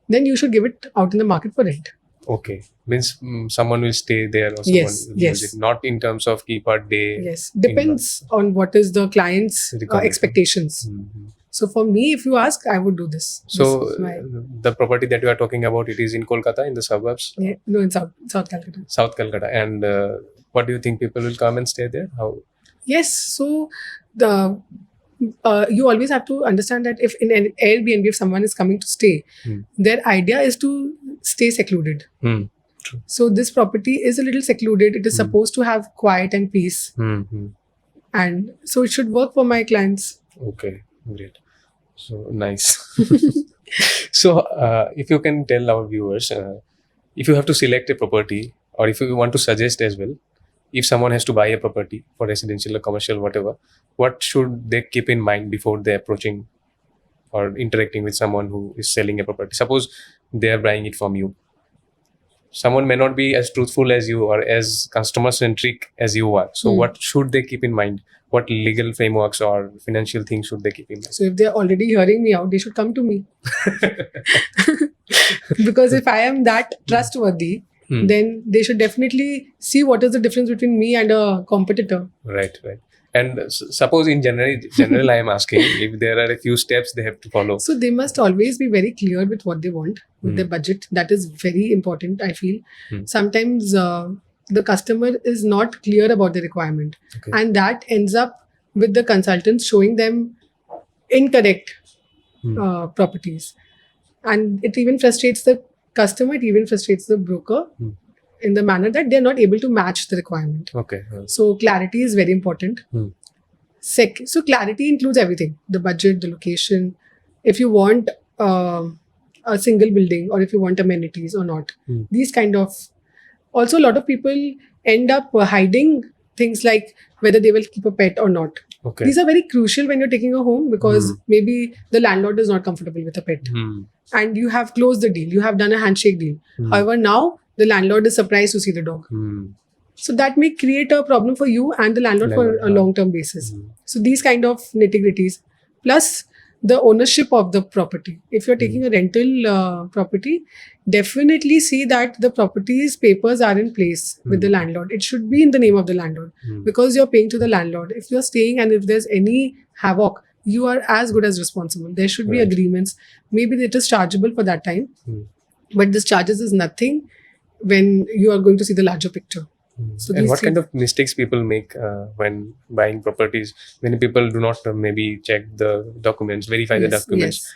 then you should give it out in the market for rent. Okay. Means someone will stay there or someone will use it. Not in terms of key per day. Yes. Depends on what is the client's expectations. So for me, if you ask, I would do this. So the property that you are talking about, it is in Kolkata, in the suburbs? Yeah, no, in South Calcutta. South Calcutta. And what do you think, people will come and stay there? How? Yes. So you always have to understand that if in an Airbnb, if someone is coming to stay, their idea is to stay secluded. True. So this property is a little secluded. It is supposed to have quiet and peace. And so it should work for my clients. Okay, great. So nice. So if you can tell our viewers, if you have to select a property or if you want to suggest as well, if someone has to buy a property for residential or commercial, whatever, what should they keep in mind before they approaching or interacting with someone who is selling a property? Suppose they are buying it from you. Someone may not be as truthful as you or as customer centric as you are. So what should they keep in mind? What legal frameworks or financial things should they keep in mind? So if they're already hearing me out, they should come to me. Because if I am that trustworthy, then they should definitely see what is the difference between me and a competitor. Right. And suppose in general, I am asking if there are a few steps they have to follow. So they must always be very clear with what they want, with their budget. That is very important, I feel. Sometimes the customer is not clear about the requirement. And that ends up with the consultants showing them incorrect properties. And it even frustrates the customer, it even frustrates the broker in the manner that they're not able to match the requirement. So clarity is very important. So clarity includes everything: the budget, the location, if you want a single building or if you want amenities or not. These kind of... Also, a lot of people end up hiding things like whether they will keep a pet or not. These are very crucial when you're taking a home because maybe the landlord is not comfortable with a pet. And you have closed the deal. You have done a handshake deal. However, now the landlord is surprised to see the dog. So that may create a problem for you and the landlord for a long-term basis. So these kind of nitty-gritties. Plus the ownership of the property. If you're taking a rental property, definitely see that the property's papers are in place with the landlord. It should be in the name of the landlord because you're paying to the landlord. If you're staying and if there's any havoc, you are as good as responsible. There should be agreements. Maybe it is chargeable for that time, but this charges is nothing when you are going to see the larger picture. So And these what three- kind of mistakes people make when buying properties? Many people do not maybe check the documents, verify the Yes, documents.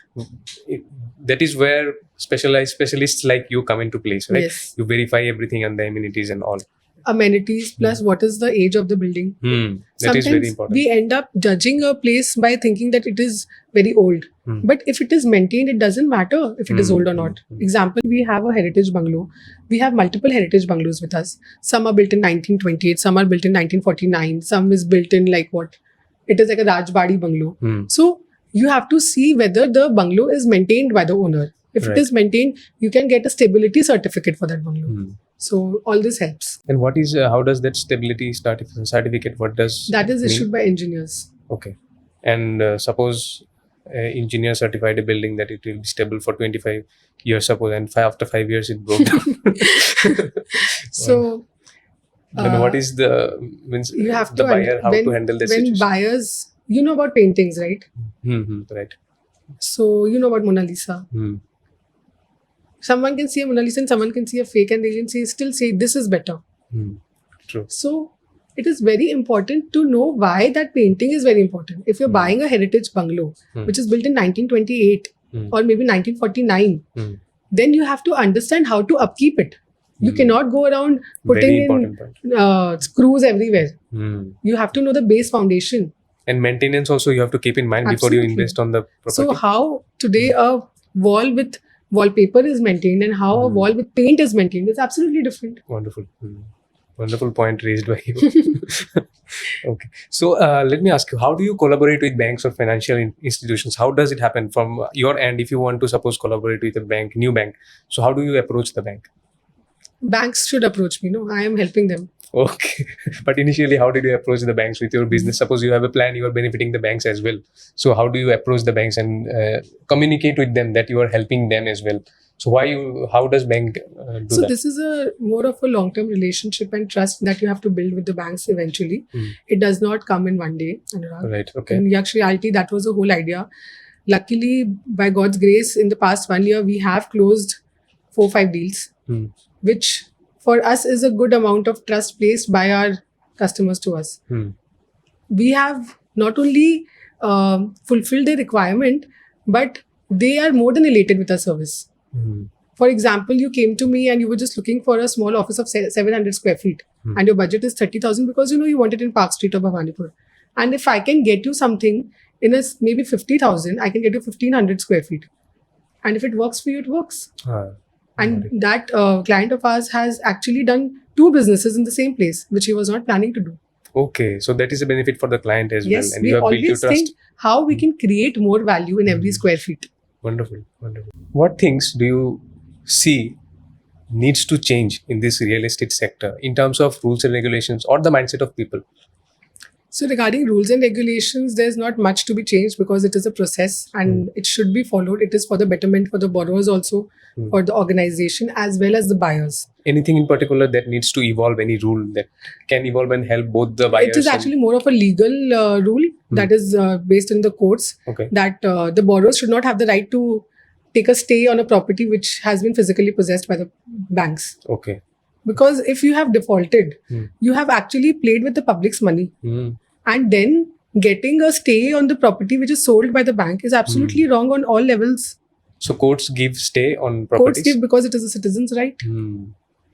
That is where specialists like you come into place, right? Yes. You verify everything and the amenities and all. Amenities plus what is the age of the building. That is very Sometimes important. we end up judging a place by thinking that it is very old. But if it is maintained, it doesn't matter if it is old or not. Example, we have a heritage bungalow. We have multiple heritage bungalows with us. Some are built in 1928, some are built in 1949, some is built in like what? It is like a Rajbadi bungalow. So you have to see whether the bungalow is maintained by the owner. If Right. it is maintained, you can get a stability certificate for that bungalow. So all this helps. And what is how does that stability certificate? What does That is mean? issued by engineers. Okay. And suppose engineer certified a building that it will be stable for 25 years, suppose, and after 5 years it broke down. So Then what is the means you have the to buyer how to handle the when situation? buyers, you know about paintings, right? Right. So you know about Mona Lisa. Someone can see a Mona Lisa and someone can see a fake, and they can still say this is better. True. So it is very important to know why that painting is very important. If you're buying a heritage bungalow, which is built in 1928 or maybe 1949, then you have to understand how to upkeep it. You cannot go around putting Very important point. screws everywhere. You have to know the base foundation. And maintenance also you have to keep in mind before you Absolutely. invest on the property. So how today a wall with wallpaper is maintained and how a wall with paint is maintained is absolutely different. Wonderful. Wonderful point raised by you. Okay. So let me ask you, how do you collaborate with banks or financial institutions? How does it happen from your end if you want to suppose collaborate with a bank, new bank? So how do you approach the bank? Banks should approach me. No, I am helping them. Okay. But initially, how did you approach the banks with your business? Suppose you have a plan, you are benefiting the banks as well. So how do you approach the banks and communicate with them that you are helping them as well? So how does bank do So that? this is a more of a long-term relationship and trust that you have to build with the banks eventually. It does not come in one day, Anurag. Right. Okay. In reality, that was the whole idea. Luckily, by God's grace, in the past 1 year, we have closed 4-5 deals, which for us is a good amount of trust placed by our customers to us. We have not only fulfilled their requirement, but they are more than elated with our service. For example, you came to me and you were just looking for a small office of 700 square feet and your budget is 30,000 because you want it in Park Street or Bhawanipur. And if I can get you something in a maybe 50,000, I can get you 1,500 square feet. And if it works for you, it works. And that client of ours has actually done 2 businesses in the same place, which he was not planning to do. Okay. So that is a benefit for the client as Yes, well. And we you have built your always trust. think how we can create more value in every square feet. Wonderful. Wonderful. What things do you see needs to change in this real estate sector in terms of rules and regulations or the mindset of people? So regarding rules and regulations, there's not much to be changed because it is a process and it should be followed. It is for the betterment for the borrowers also, for the organization as well as the buyers. Anything in particular that needs to evolve, any rule that can evolve and help both the buyers? It is actually more of a legal rule that is based in the courts, that the borrowers should not have the right to take a stay on a property which has been physically possessed by the banks. Okay. Because if you have defaulted, you have actually played with the public's money. And then getting a stay on the property which is sold by the bank is absolutely wrong on all levels. So courts give stay on Courts properties? give because it is a citizen's right.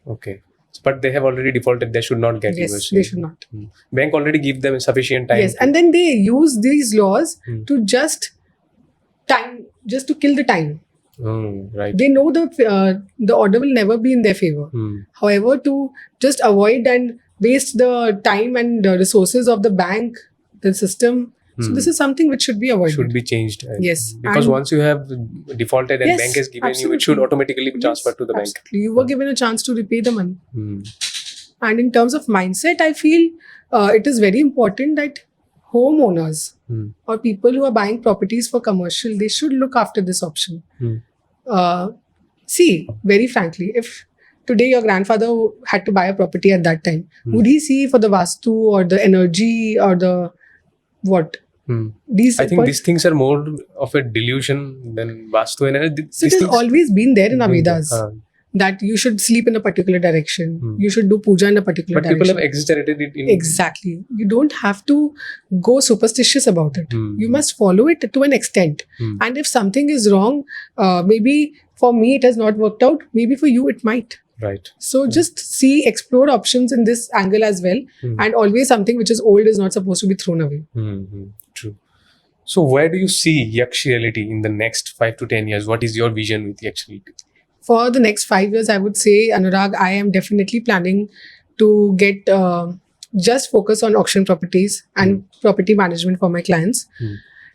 Okay. But they have already defaulted. They should not get Yes, you a they stay. should not. Bank already give them sufficient time. Yes, and then they use these laws to just to kill the time. Right. They know the order will never be in their favor. However, to just avoid and waste the time and the resources of the bank, the system. So this is something which should be avoided. Should be changed. Yes. Because And- once you have defaulted and Yes, bank has given you, it absolutely. should automatically be transferred to the bank. Absolutely. You were given a chance to repay the money. And in terms of mindset, I feel it is very important that homeowners or people who are buying properties for commercial, they should look after this option. See, very frankly, if today your grandfather had to buy a property at that time, would he see for the vastu or the energy or the what? These I think these things are more of a delusion than vastu and so it has always been there in our Vedas. that you should sleep in a particular direction. You should do puja in a particular But direction. people have exaggerated it in... Exactly. You don't have to go superstitious about it. You must follow it to an extent. And if something is wrong, maybe for me it has not worked out. Maybe for you it might. Right. So just explore options in this angle as well. And always something which is old is not supposed to be thrown away. True. So where do you see Yaksh Reality in the next 5 to 10 years? What is your vision with Yaksh Reality? For the next 5 years, I would say, Anurag, I am definitely planning to get just focus on auction properties and property management for my clients.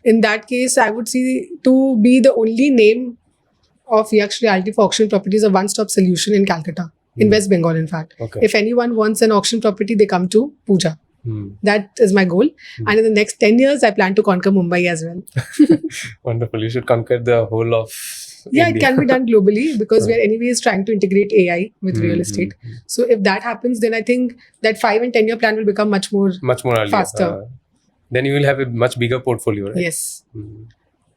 In that case, I would see to be the only name of Yaksh Reality for auction properties, a one-stop solution in Calcutta, in West Bengal, in fact. Okay. If anyone wants an auction property, they come to Pooja. That is my goal. And in the next 10 years, I plan to conquer Mumbai as well. Wonderful. You should conquer the whole of Yeah, India. it can be done globally because we are anyways trying to integrate AI with real estate. So if that happens, then I think that 5 and 10 year plan will become much more earlier. faster. Then you will have a much bigger portfolio, right? Yes.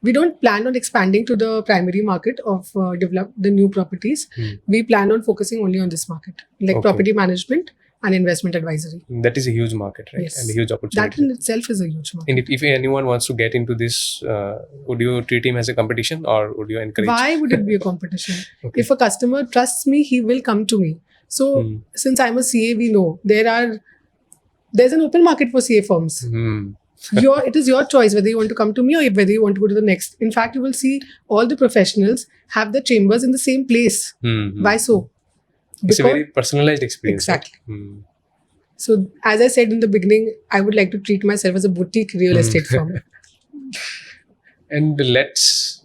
We don't plan on expanding to the primary market of develop the new properties. We plan on focusing only on this market, like property management and investment advisory. That is a huge market, right? Yes. And a huge opportunity. That in itself is a huge market. And if anyone wants to get into this, would you treat him as a competition or would you encourage? Why would it be a competition? If a customer trusts me, he will come to me. So since I'm a CA, we know there's an open market for CA firms. It is your choice whether you want to come to me or whether you want to go to the next. In fact, you will see all the professionals have the chambers in the same place. Why so? It's a very personalized experience. Exactly. Right? So, as I said in the beginning, I would like to treat myself as a boutique real estate firm. And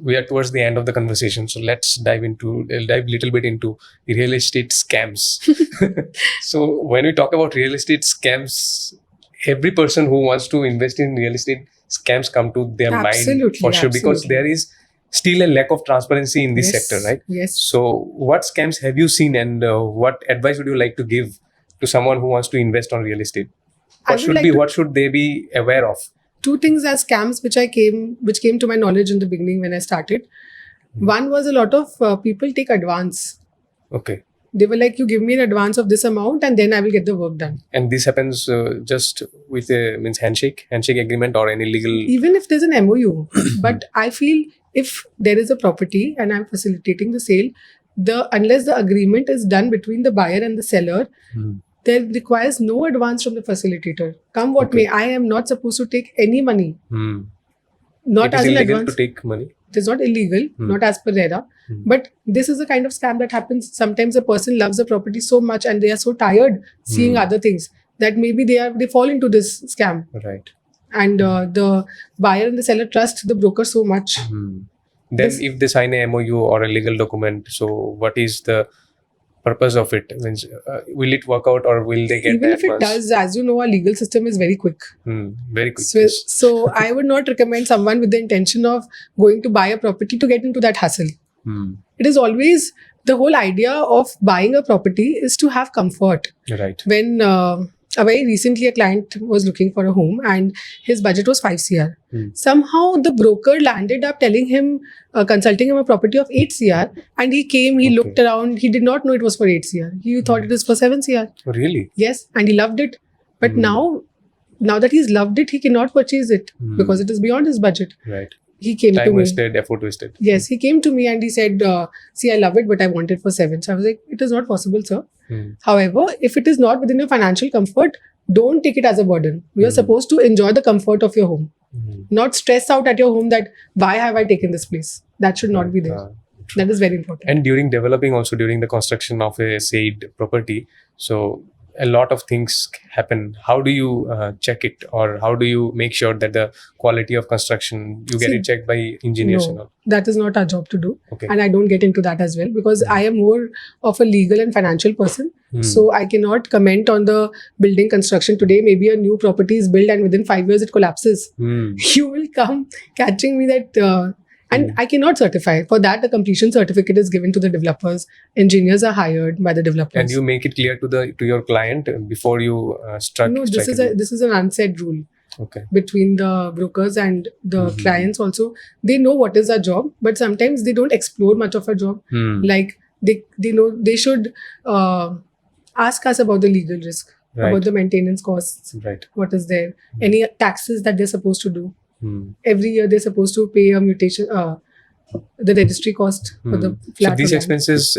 we are towards the end of the conversation. So let's dive a little bit into the real estate scams. So when we talk about real estate scams, every person who wants to invest in real estate scams come to their mind for sure, because there is still a lack of transparency in this sector, right? Yes. So what scams have you seen and what advice would you like to give to someone who wants to invest on real estate? What should they be aware of? 2 things as scams which came to my knowledge in the beginning when I started. One was a lot of people take advance. Okay. They were like, you give me an advance of this amount and then I will get the work done. And this happens just with a handshake agreement or any legal... Even if there's an MOU. But I feel if there is a property and I'm facilitating the sale, unless the agreement is done between the buyer and the seller, there requires no advance from the facilitator. Come what may, I am not supposed to take any money. Not it is as an illegal advance. To take money. It is not illegal, not as per RERA. But this is the kind of scam that happens. Sometimes a person loves a property so much and they are so tired seeing other things that maybe they fall into this scam. Right. And the buyer and the seller trust the broker so much. Then if they sign a MOU or a legal document, so what is the purpose of it? Means, will it work out or will they get even if it does, as you know, our legal system is very quick. Very quick. So I would not recommend someone with the intention of going to buy a property to get into that hassle. It is always the whole idea of buying a property is to have comfort. Right. When very recently a client was looking for a home and his budget was 5 CR. Somehow the broker landed up telling him, consulting him a property of 8 CR, and he came, he looked around, he did not know it was for 8 CR. He thought it was for 7 CR. Really? Yes, and he loved it. But now that he's loved it, he cannot purchase it because it is beyond his budget. Right. He came to me. Time wasted, effort wasted. Yes, he came to me and he said, see, I love it, but I want it for 7. So I was like, it is not possible, sir. However, if it is not within your financial comfort, don't take it as a burden. You are supposed to enjoy the comfort of your home. Not stress out at your home that, why have I taken this place? That should not be there. That is very important. And during developing, also during the construction of a said property, so a lot of things happen. How do you check it, or how do you make sure that the quality of construction, you get it checked by engineers and all? That is not our job to do. Okay. And I don't get into that as well because I am more of a legal and financial person. So I cannot comment on the building construction today. Maybe a new property is built and within 5 years it collapses. You will come catching me that... And I cannot certify. For that, the completion certificate is given to the developers. Engineers are hired by the developers. And you make it clear to your client before you strike. No, this is an unsaid rule. Okay. Between the brokers and the clients also. They know what is our job, but sometimes they don't explore much of our job. Like they know they should ask us about the legal risk, Right. about the maintenance costs, Right. what is there, any taxes that they're supposed to do. Hmm. Every year they're supposed to pay a mutation, the registry cost for the So flat. these or land. expenses,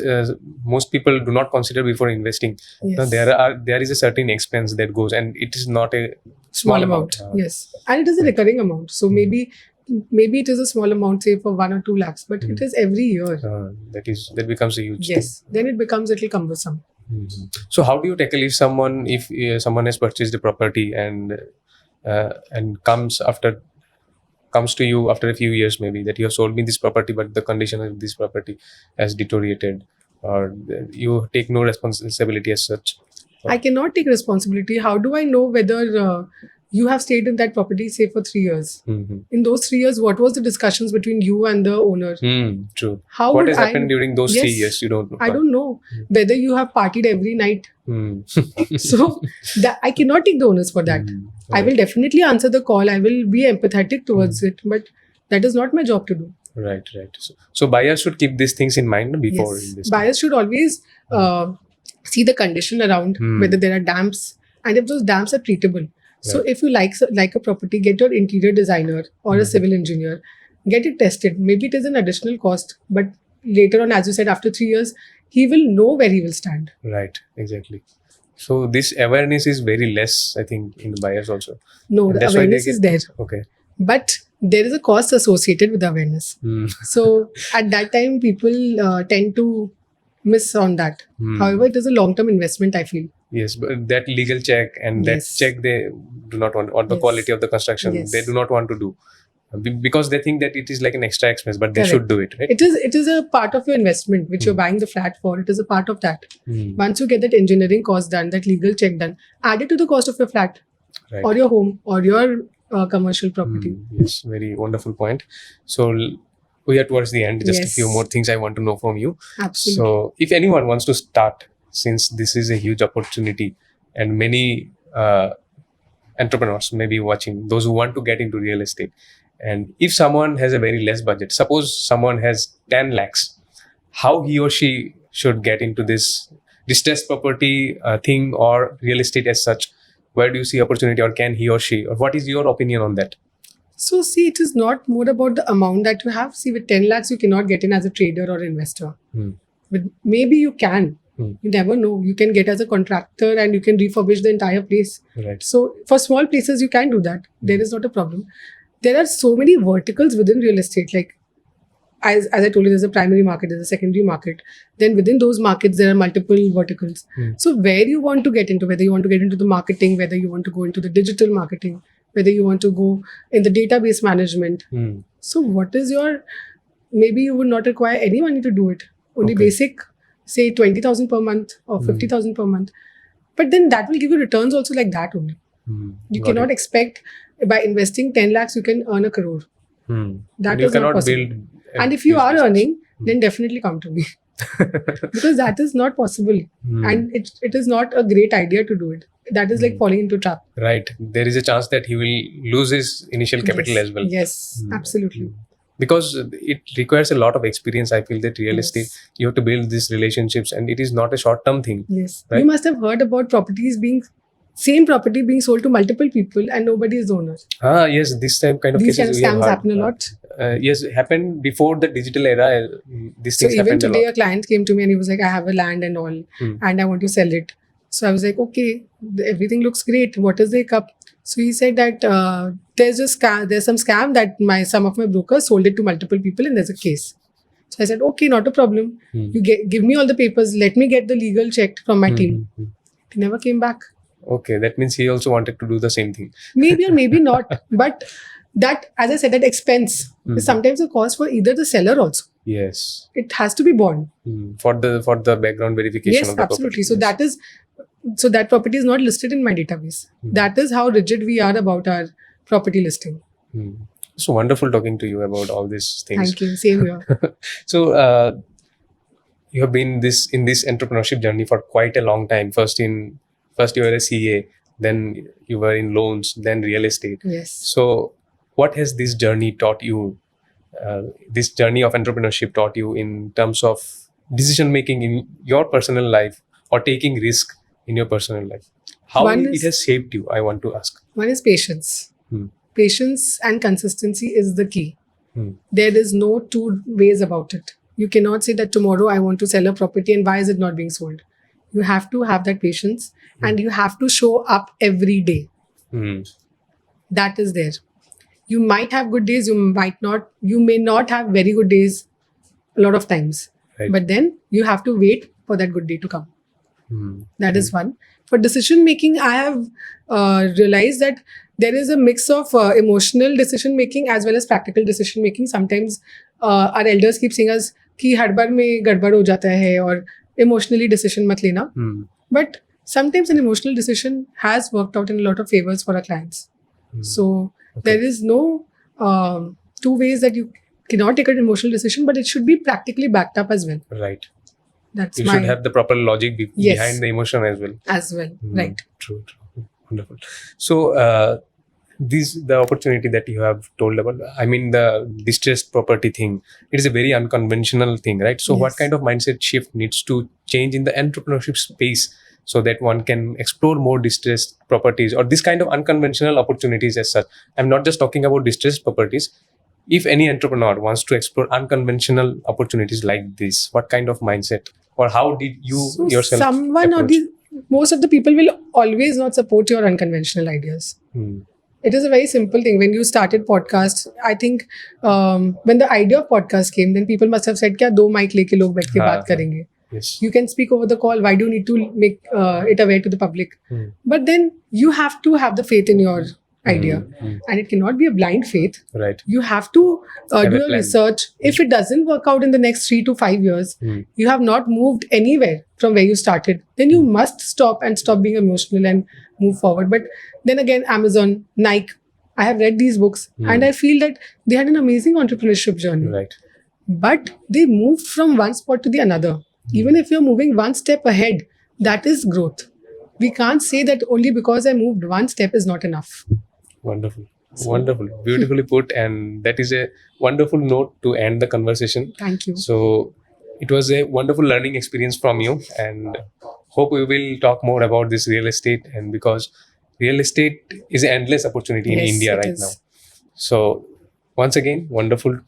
most people do not consider before investing. Yes. Now, there is a certain expense that goes, and it is not a Small amount. Yes, and it is a recurring amount. So maybe it is a small amount, say for 1 or 2 lakhs, but it is every year. That becomes a huge Yes, then it becomes a little cumbersome. So how do you tackle if someone has purchased the property and comes to you after a few years, maybe, that you have sold me this property, but the condition of this property has deteriorated, or you take no responsibility as such? I cannot take responsibility. How do I know whether you have stayed in that property, say, for 3 years? In those 3 years, what was the discussions between you and the owner? True. How what would has happened during those 3 years? You don't know. I don't know whether you have partied every night. So that I cannot take the onus for that. I will definitely answer the call. I will be empathetic towards it, but that is not my job to do. Right. So buyers should keep these things in mind before investing. Buyers should always see the condition around, whether there are damps, and if those damps are treatable. So if you like a property, get your interior designer or a civil engineer, get it tested. Maybe it is an additional cost, but later on, as you said, after 3 years, he will know where he will stand. Right, exactly. So this awareness is very less, I think, in the buyers also. No, the awareness is there. Okay. But there is a cost associated with awareness. So at that time, people tend to miss on that. However, it is a long-term investment, I feel. Yes, but that legal check and that check they do not want, or the quality of the construction, they do not want to do. Because they think that it is like an extra expense, but they should do it, right? It is a part of your investment, which you're buying the flat for. It is a part of that. Once you get that engineering cost done, that legal check done, add it to the cost of your flat, or your home, or your commercial property. Yes, very wonderful point. So we are towards the end. Just a few more things I want to know from you. Absolutely. So if anyone wants to start, since this is a huge opportunity, and many entrepreneurs may be watching, those who want to get into real estate, and if someone has a very less budget, suppose someone has 10 lakhs, how he or she should get into this distressed property thing or real estate as such? Where do you see opportunity, or can he or she, or what is your opinion on that? So see, it is not more about the amount that you have. See, with 10 lakhs, you cannot get in as a trader or investor. But maybe you can. You never know. You can get as a contractor and you can refurbish the entire place. Right. So for small places, you can do that. There is not a problem. There are so many verticals within real estate. Like, as I told you, there's a primary market, there's a secondary market. Then within those markets, there are multiple verticals. So where you want to get into, whether you want to get into the marketing, whether you want to go into the digital marketing, whether you want to go in the database management. So what is maybe you would not require any money to do it. Only basic, say 20,000 per month or 50,000 per month. But then that will give you returns also like that only. You cannot expect by investing 10 lakhs, you can earn 1 crore. That is not possible. And if you are earning, then definitely come to me. Because that is not possible. And it is not a great idea to do it. That is like falling into trap. Right. There is a chance that he will lose his initial capital as well. Yes, absolutely. Because it requires a lot of experience. I feel that real estate, you have to build these relationships, and it is not a short-term thing. Yes. Right? You must have heard about same property being sold to multiple people and nobody is the owner. Yes, this type kind of These cases kind of scams happen a lot. Yes, it happened before the digital era. These things so even happened today, a lot. a client came to me and he was like, I have a land and all, and I want to sell it. So I was like, okay, everything looks great. What is the hiccup? So he said that there's some scam that some of my brokers sold it to multiple people and there's a case. So I said, okay, not a problem. You give me all the papers. Let me get the legal checked from my team. He never came back. Okay, that means he also wanted to do the same thing. Maybe or maybe not. But that, as I said, that expense is sometimes a cost for either the seller also. Yes. It has to be borne. For the background verification of the absolutely. property. So that property is not listed in my database. That is how rigid we are about our property listing. So wonderful talking to you about all these things. Thank you. Same here. So you have been in this entrepreneurship journey for quite a long time. First you were a CA, then you were in loans, then real estate. Yes. So what has this journey taught you? This journey of entrepreneurship taught you in terms of decision making in your personal life or taking risk in your personal life? How it has shaped you, I want to ask. One is patience. Patience and consistency is the key. There is no two ways about it. You cannot say that tomorrow I want to sell a property and why is it not being sold? You have to have that patience and you have to show up every day. That is there. You might have good days, you may not have very good days a lot of times. Right. But then you have to wait for that good day to come. That is one. For decision making, I have realized that there is a mix of emotional decision making as well as practical decision making. Sometimes our elders keep saying us कि हड़बड़ में गड़बड़ हो जाता है और emotionally decision मत लेना. But sometimes an emotional decision has worked out in a lot of favors for our clients. So there is no two ways that you cannot take an emotional decision, but it should be practically backed up as well. Right. That's you should have the proper logic behind the emotion as well. Right. True. Wonderful. So the opportunity that you have told about, I mean the distressed property thing, it is a very unconventional thing, right? So what kind of mindset shift needs to change in the entrepreneurship space so that one can explore more distressed properties or this kind of unconventional opportunities as such? I'm not just talking about distressed properties. If any entrepreneur wants to explore unconventional opportunities like this, what kind of mindset or how did you yourself approach? Most of the people will always not support your unconventional ideas. It is a very simple thing. When you started podcast, I think when the idea of podcast came, then people must have said, "Kya do mic leke log baith ke baat karenge?" Yes. You can speak over the call. Why do you need to make it aware to the public? But then you have to have the faith in your idea, and it cannot be a blind faith. Right. You have to do your research. If it doesn't work out in the next 3 to 5 years, you have not moved anywhere from where you started, then you must stop being emotional and move forward. But then again, Amazon, Nike, I have read these books and I feel that they had an amazing entrepreneurship journey. Right. But they moved from one spot to the another. Even if you're moving one step ahead, that is growth. We can't say that only because I moved one step is not enough. Wonderful. Beautifully put, and that is a wonderful note to end the conversation. Thank you. So it was a wonderful learning experience from you, and hope we will talk more about this real estate, and because real estate is an endless opportunity in India right now. So once again, wonderful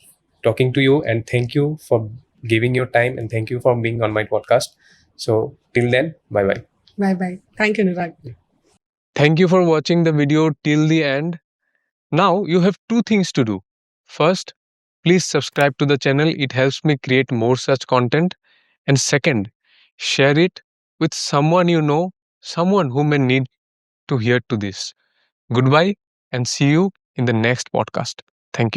talking to you, and thank you for giving your time and thank you for being on my podcast. So till then, bye-bye. Bye-bye. Thank you, Anurag. Thank you for watching the video till the end. Now you have two things to do. First, please subscribe to the channel. It helps me create more such content. And second, share it with someone you know, someone who may need to hear to this. Goodbye and see you in the next podcast. Thank you.